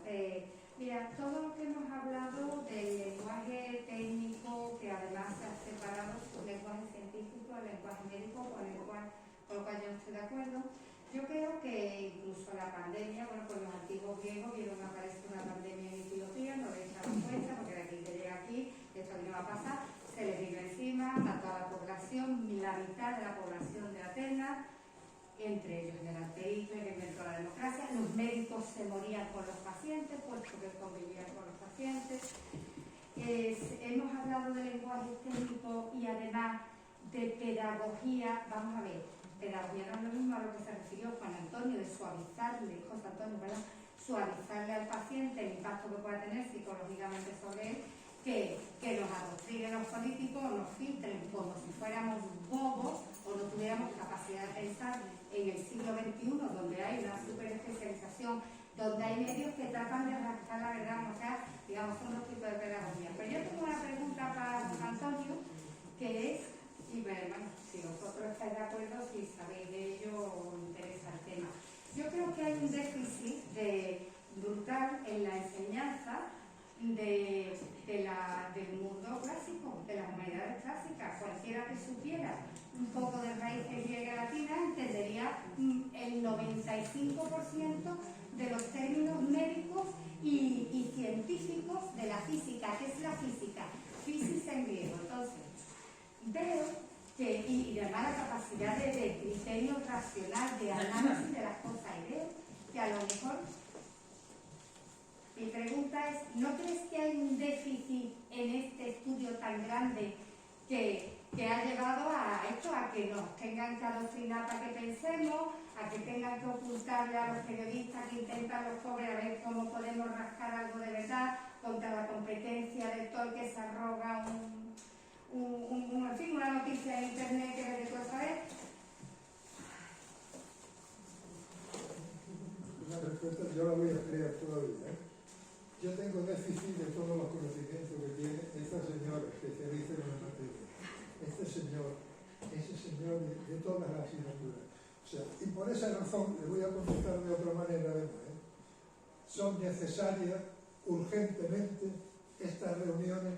P: Mira, todo lo que hemos hablado del lenguaje técnico, que además se ha separado su lenguaje científico, el lenguaje médico, con lo cual yo no estoy de acuerdo. Yo creo que incluso la pandemia, bueno, pues los antiguos griegos vieron aparecer una pandemia en Etiopía, no le echaron cuenta, porque de aquí que llega aquí, esto no va a pasar, se les vino encima, mató a la población, la mitad de la población de Atenas, entre ellos el Pericles, que inventó la democracia. Los médicos se morían con los pacientes, puesto que convivían con los pacientes. Hemos hablado de lenguaje técnico y además de pedagogía. Vamos a ver, pedagogía no es lo mismo a lo que se refirió Juan Antonio, de suavizarle, José Antonio, ¿verdad? Suavizarle al paciente el impacto que pueda tener psicológicamente sobre él, que nos adoctrinen los políticos o nos filtren como si fuéramos bobos o no tuviéramos capacidad de pensar en el siglo XXI, donde hay una superespecialización, donde hay medios que tratan de rascar la verdad, o sea, digamos, son dos tipos de pedagogía. Pero yo tengo una pregunta para José Antonio, que es, y bueno, si vosotros estáis de acuerdo, si sabéis de ello o os interesa el tema. Yo creo que hay un déficit brutal en la enseñanza del mundo clásico, de las humanidades clásicas. Cualquiera que supiera un poco de raíces griega y latina entendería el 95% de los términos médicos y científicos de la física. ¿Qué es la física? Physis en griego. Entonces, veo que, y además la capacidad de criterio racional, de análisis de las cosas, y veo que a lo mejor, mi pregunta es, ¿no crees que hay un déficit en este estudio tan grande que ha llevado a esto, a que nos tengan que adoctrinar para que pensemos, a que tengan que ocultarle a los periodistas que intentan los pobres a ver cómo podemos rascar algo de verdad contra la competencia de todo el que se arroga en fin, una noticia en internet que vete tú a saber?
B: Una respuesta yo la voy a crear todavía. Yo tengo déficit de todos los conocimientos que tiene esta señora especialista en la materia. Ese señor de todas las asignaturas. O sea, y por esa razón le voy a contestar de otra manera además. Son necesarias urgentemente estas reuniones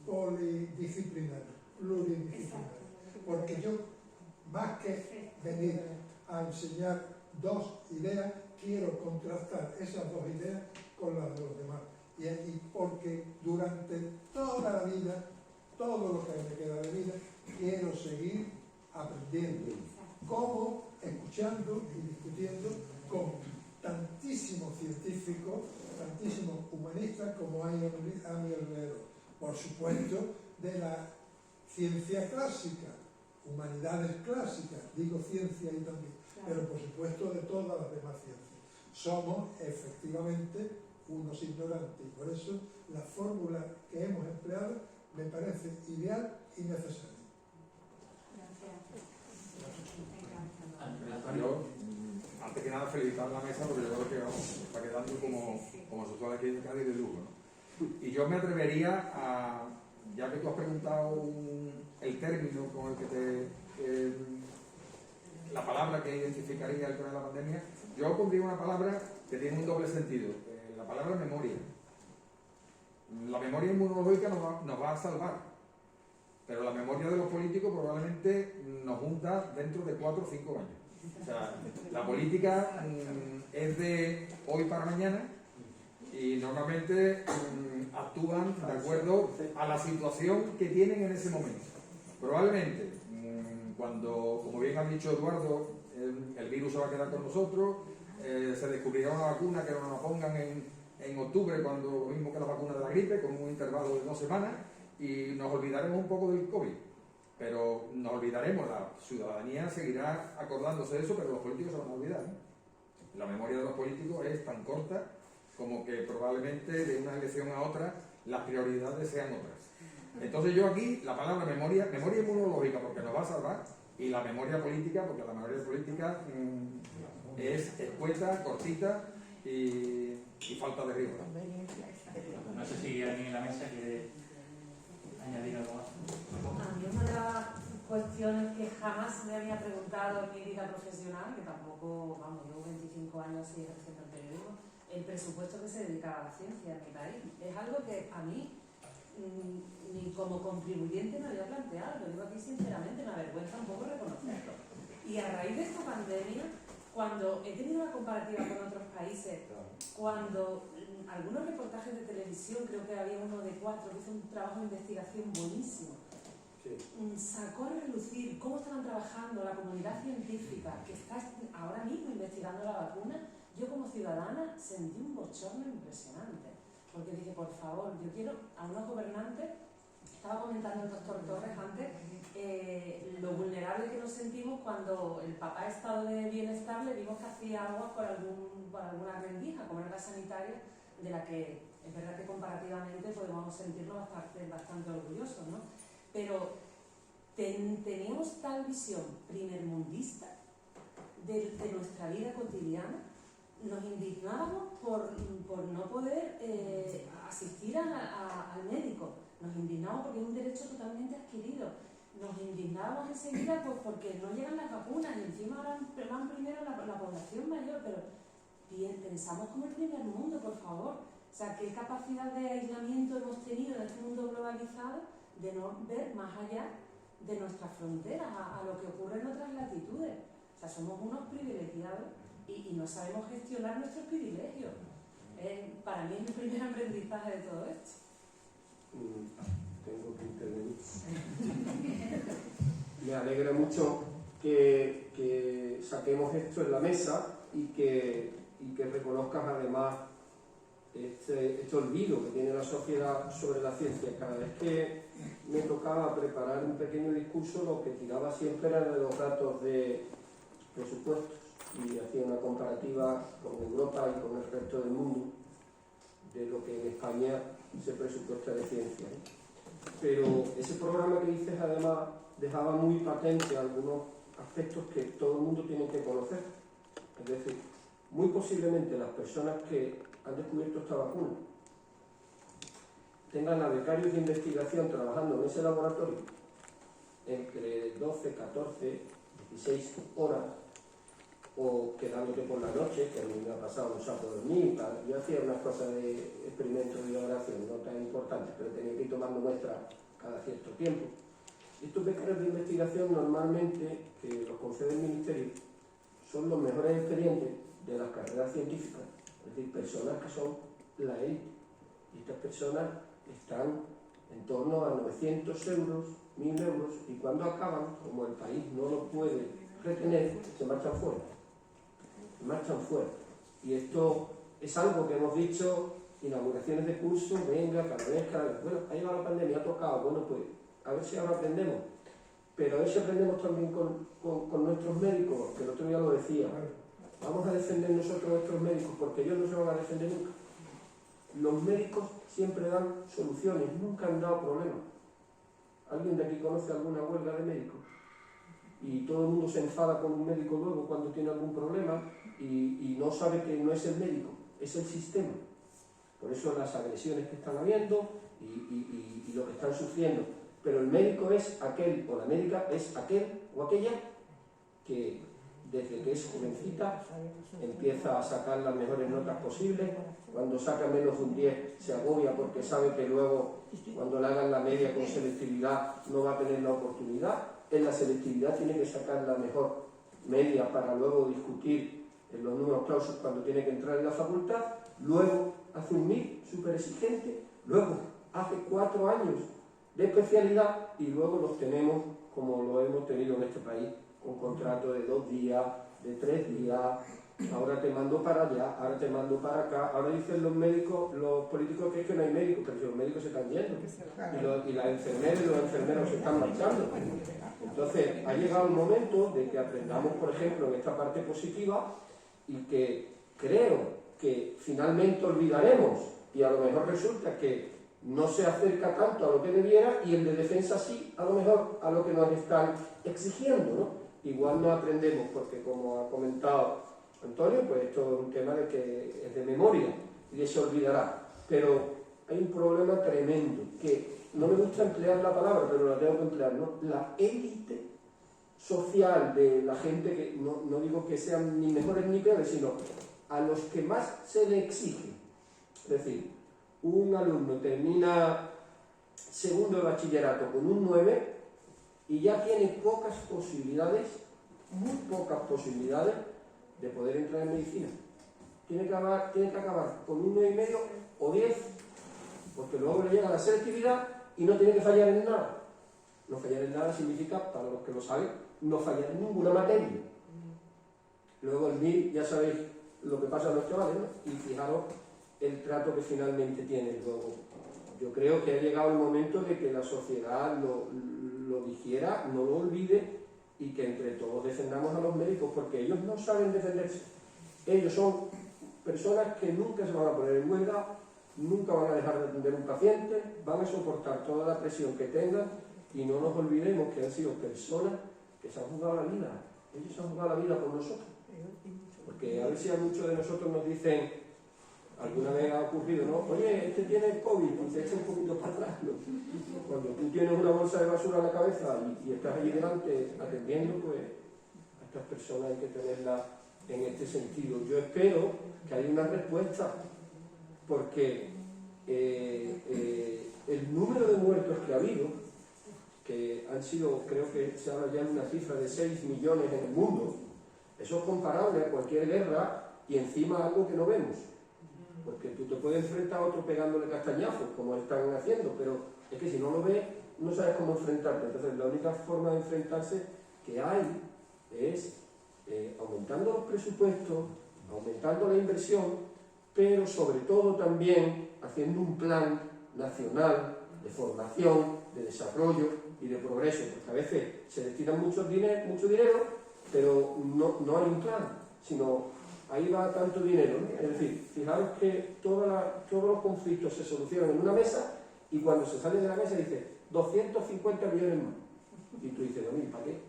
B: polidisciplinarias, pluridisciplinarias. Porque yo, más que venir a enseñar dos ideas, quiero contrastar esas dos ideas con las de los demás. Y porque durante toda la vida, todo lo que me queda de vida, quiero seguir aprendiendo. Como escuchando y discutiendo con tantísimos científicos, tantísimos humanistas como hay a mi alrededor. Por supuesto, de la ciencia clásica, humanidades clásicas, digo ciencia y también, pero por supuesto de todas las demás ciencias. Somos efectivamente unos ignorantes y por eso la fórmula que hemos empleado me parece ideal y necesaria.
Q: Yo, antes que nada, felicitar la mesa porque yo creo que está quedando como se suele aquí en Cádiz de lujo, ¿no? Y yo me atrevería a, ya que tú has preguntado el término con el que la palabra que identificaría el tema de la pandemia, yo pondría una palabra que tiene un doble sentido, la palabra memoria. La memoria inmunológica nos va a salvar, pero la memoria de los políticos probablemente nos hunda dentro de 4 o 5 años. O sea, la política es de hoy para mañana y normalmente actúan de acuerdo a la situación que tienen en ese momento. Probablemente, cuando, como bien ha dicho Eduardo, el virus se va a quedar con nosotros, se descubrirá una vacuna que nos la pongan en octubre, cuando lo mismo que la vacuna de la gripe, con un intervalo de 2 semanas, y nos olvidaremos un poco del COVID. Pero nos olvidaremos, la ciudadanía seguirá acordándose de eso, pero los políticos se van a olvidar, ¿no? La memoria de los políticos es tan corta como que probablemente de una elección a otra las prioridades sean otras. Entonces yo aquí, la palabra memoria inmunológica porque nos va a salvar, y la memoria política, porque la memoria política es escueta, cortita y falta de rigor.
A: No sé si alguien en la mesa quiere añadir algo más.
D: A mí una de las cuestiones que jamás me había preguntado en mi vida profesional, que tampoco, vamos, llevo 25 años así ejerciendo el periodismo, el presupuesto que se dedica a la ciencia en mi país. Es algo que a mí, ni como contribuyente me había planteado, lo digo aquí sinceramente, me avergüenza un poco reconocerlo. Y a raíz de esta pandemia, cuando he tenido una comparativa con otros países, cuando algunos reportajes de televisión, creo que había uno de 4 que hizo un trabajo de investigación buenísimo, sacó a relucir cómo estaban trabajando la comunidad científica que está ahora mismo investigando la vacuna. Yo como ciudadana sentí un bochorno impresionante, porque dije, por favor, yo quiero a unos gobernantes. Estaba comentando el doctor Torres antes lo vulnerable que nos sentimos cuando el papá de estado de bienestar le vimos que hacía agua por alguna rendija, como era la sanitaria, de la que es verdad que comparativamente podemos sentirnos bastante orgullosos, ¿no? Pero teníamos tal visión primermundista de nuestra vida cotidiana, nos indignábamos por no poder asistir al médico, nos indignamos porque es un derecho totalmente adquirido, nos indignábamos enseguida porque no llegan las vacunas y encima ahora van primero la población mayor, pero bien, pensamos como el primer mundo, por favor. O sea, ¿qué capacidad de aislamiento hemos tenido en este mundo globalizado de no ver más allá de nuestras fronteras, a lo que ocurre en otras latitudes? O sea, somos unos privilegiados y no sabemos gestionar nuestros privilegios. Para mí es el primer aprendizaje de todo esto.
N: Tengo que intervenir. Me alegra mucho que saquemos esto en la mesa y que reconozcas además este olvido que tiene la sociedad sobre la ciencia. Cada vez que me tocaba preparar un pequeño discurso, lo que tiraba siempre era de los datos de presupuestos y hacía una comparativa con Europa y con el resto del mundo de lo que en España se presupuesta de ciencia. Pero ese programa que dices además dejaba muy patente algunos aspectos que todo el mundo tiene que conocer. Es decir, muy posiblemente las personas que han descubierto esta vacuna tengan a becarios de investigación trabajando en ese laboratorio entre 12, 14, 16 horas o quedándote por la noche, que a mí me ha pasado un saco de dormir. Yo hacía unas cosas de experimentos de elaboración no tan importantes, pero tenía que ir tomando muestras cada cierto tiempo. Estos becarios de investigación normalmente, que los concede el Ministerio, son los mejores expedientes de las carreras científicas, es decir, personas que son la élite. Y estas personas están en torno a 900 euros, 1000 euros, y cuando acaban, como el país no lo puede retener, se marchan fuera. Y esto es algo que hemos dicho, inauguraciones de curso, venga, cada vez, bueno, ha llegado la pandemia, ha tocado, bueno, pues a ver si ahora aprendemos. Pero a ver si aprendemos también con nuestros médicos, que el otro día lo decía, vamos a defender nosotros a nuestros médicos, porque ellos no se van a defender nunca. Los médicos siempre dan soluciones, nunca han dado problemas. ¿Alguien de aquí conoce alguna huelga de médicos? Y todo el mundo se enfada con un médico luego cuando tiene algún problema y no sabe que no es el médico, es el sistema. Por eso las agresiones que están habiendo y lo que están sufriendo. Pero el médico es aquel, o la médica es aquel o aquella que desde que es jovencita empieza a sacar las mejores notas posibles. Cuando saca menos de un 10 se agobia porque sabe que luego cuando le hagan la media con selectividad no va a tener la oportunidad. En la selectividad tiene que sacar la mejor media para luego discutir en los números clausus cuando tiene que entrar en la facultad. Luego hace un MIR súper exigente, luego hace 4 años de especialidad y luego los tenemos como lo hemos tenido en este país, con contratos de 2 días, de 3 días, ahora te mando para allá, ahora te mando para acá, ahora dicen los médicos, los políticos que es que no hay médicos, pero si los médicos se están yendo, y las enfermeras y los enfermeros se están marchando. Entonces, ha llegado el momento de que aprendamos, por ejemplo, en esta parte positiva, y que creo que finalmente olvidaremos, y a lo mejor resulta que no se acerca tanto a lo que debiera, y el de defensa sí, a lo mejor a lo que nos están exigiendo, ¿no? Igual no aprendemos, porque como ha comentado Antonio, pues esto es un tema de que es de memoria y de se olvidará. Pero hay un problema tremendo, que no me gusta emplear la palabra, pero la tengo que emplear, ¿no? La élite social de la gente, que no digo que sean ni mejores ni peores, sino a los que más se le exige. Es decir, un alumno termina segundo de bachillerato con un 9 y ya tiene pocas posibilidades, muy pocas posibilidades de poder entrar en medicina. Tiene que acabar con un 9,5 o 10, porque luego le llega la selectividad y no tiene que fallar en nada. No fallar en nada significa, para los que lo saben, no fallar en ninguna materia. Luego el MIR, ya sabéis lo que pasa a los chavales, ¿no? Y fijaros el trato que finalmente tiene. Luego, yo creo que ha llegado el momento de que la sociedad lo dijera, no lo olvide, y que entre todos defendamos a los médicos, porque ellos no saben defenderse. Ellos son personas que nunca se van a poner en huelga, nunca van a dejar de atender a un paciente, van a soportar toda la presión que tengan, y no nos olvidemos que han sido personas que se han jugado la vida. Ellos se han jugado la vida por nosotros. Porque a veces a muchos de nosotros nos dicen, alguna vez ha ocurrido, ¿no? Oye, este tiene COVID, y te echa un poquito para atrás, ¿no? Cuando tú tienes una bolsa de basura en la cabeza y estás allí delante atendiendo, pues a estas personas hay que tenerlas en este sentido. Yo espero que haya una respuesta, porque el número de muertos que ha habido, que han sido, creo que se habla ya de una cifra de 6 millones en el mundo, eso es comparable a cualquier guerra y encima algo que no vemos. Porque tú te puedes enfrentar a otro pegándole castañazos, como están haciendo, pero es que si no lo ves, no sabes cómo enfrentarte. Entonces, la única forma de enfrentarse que hay es aumentando los presupuestos, aumentando la inversión, pero sobre todo también haciendo un plan nacional de formación, de desarrollo y de progreso, porque a veces se destina mucho dinero, pero no hay un plan, sino ahí va tanto dinero, ¿no? Es decir, fijaros que todos los conflictos se solucionan en una mesa, y cuando se sale de la mesa dice 250 millones más. Y tú dices, ¿y para qué?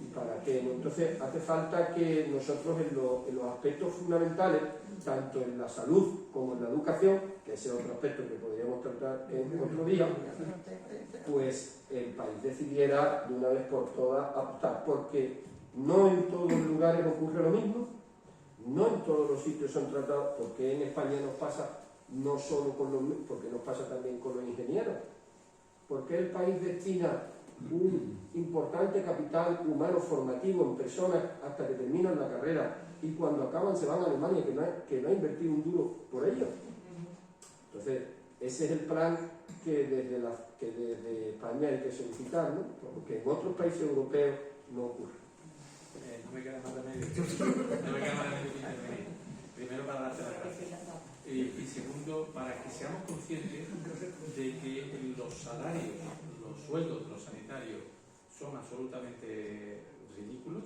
N: ¿Y para qué? Entonces hace falta que nosotros en los aspectos fundamentales, tanto en la salud como en la educación, que ese es otro aspecto que podríamos tratar en otro día, pues el país decidiera de una vez por todas apostar, porque no en todos los lugares ocurre lo mismo, no en todos los sitios son tratados, porque en España nos pasa no solo con los, porque nos pasa también con los ingenieros, porque el país destina un importante capital humano formativo en personas hasta que terminan la carrera, y cuando acaban se van a Alemania, que no ha invertido un duro por ello. Entonces, ese es el plan que desde España hay que solicitar, ¿no? Porque en otros países europeos no ocurre.
C: No me queda más remedio. Primero, para darte las gracias. Y segundo, para que seamos conscientes de que los salarios, los sueldos de los sanitarios son absolutamente ridículos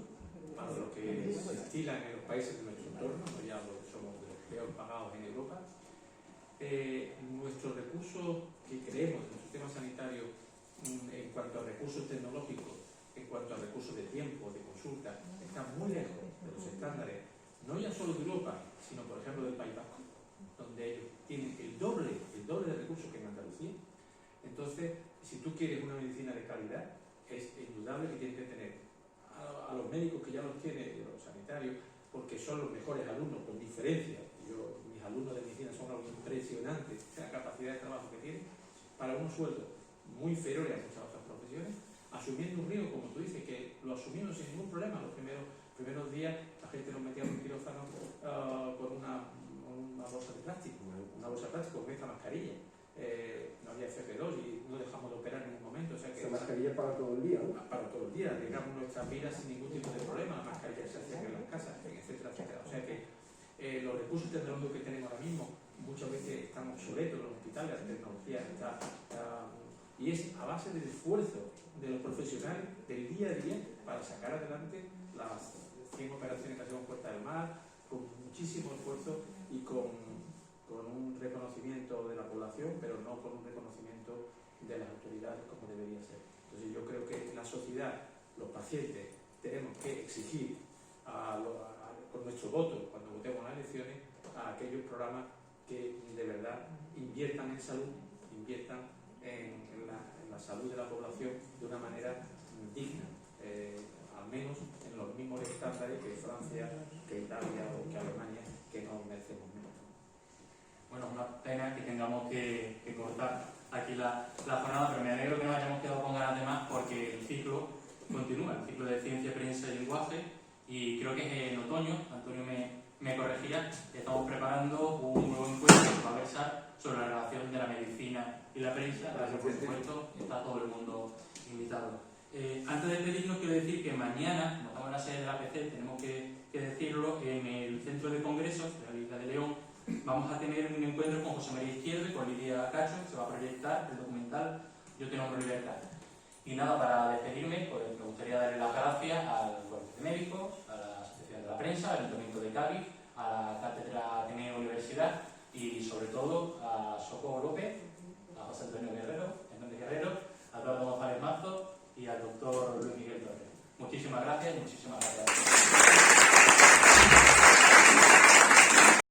C: para lo que se estilan en los países de nuestro entorno, no ya los que somos de los peor pagados en Europa. Nuestros recursos que creemos en el sistema sanitario, en cuanto a recursos tecnológicos, en cuanto a recursos de tiempo, de consulta, están muy lejos de los estándares, no ya solo de Europa, sino por ejemplo del País Vasco, donde ellos tienen el doble de recursos que en Andalucía. Entonces, si tú quieres una medicina de calidad, es indudable que tienes que tener a los médicos que ya los tienes, y a los sanitarios, porque son los mejores alumnos, con diferencia. Mis alumnos de medicina son algo impresionante, la capacidad de trabajo que tienen, para unos sueldos muy inferiores a muchas otras profesiones, asumiendo un riesgo, como tú dices, que lo asumimos sin ningún problema. Los primeros días la gente nos metía en un quirófano con una bolsa de plástico, con esta mascarilla. no había FP2 y no dejamos de operar en ningún momento. O sea que
N: esa mascarilla para todo el día, ¿no?
C: Para todo el día, llegamos nuestras vidas sin ningún tipo de problema, la mascarilla se hace en las casas, etcétera, etcétera. O sea que los recursos tecnológicos que tenemos ahora mismo muchas veces están obsoletos, los hospitales, la tecnología está, y es a base del esfuerzo de los profesionales del día a día para sacar adelante las 100 operaciones que hacemos en Puerta del Mar, con muchísimo esfuerzo y con un reconocimiento de la población, pero no con un reconocimiento de las autoridades como debería ser. Entonces yo creo que la sociedad, los pacientes, tenemos que exigir con nuestro voto, cuando votemos las elecciones, a aquellos programas que de verdad inviertan en salud, inviertan en la salud de la población de una manera digna, al menos en los mismos estándares que Francia, que Italia o que Alemania, que nos merecemos menos.
A: Bueno, es una pena que tengamos que cortar aquí la jornada, pero me alegro que nos hayamos quedado con ganas de más porque el ciclo continúa, el ciclo de ciencia, prensa y lenguaje, y creo que en otoño, Antonio me corregía, estamos preparando un nuevo encuentro que va a versar sobre la relación de la medicina y la prensa, a la que por supuesto está todo el mundo invitado. Antes de despedirnos quiero decir que mañana, como estamos en la sede de la PC, tenemos que decirlo, en el Centro de Congresos de la Isla de León vamos a tener un encuentro con José María Izquierdo y con Lidia Cacho, se va a proyectar el documental Yo te nombro libertad. Y nada, para despedirme, pues me gustaría darle las gracias al Cuerpo de Médicos, a la Asociación de la Prensa, al Ayuntamiento de Cádiz, a la Cátedra Ateneo Universidad y sobre todo a Socorro López, a José Antonio Hernández Guerrero, a Eduardo González Mazo y al doctor Luis Miguel Torres. Muchísimas gracias y muchísimas gracias.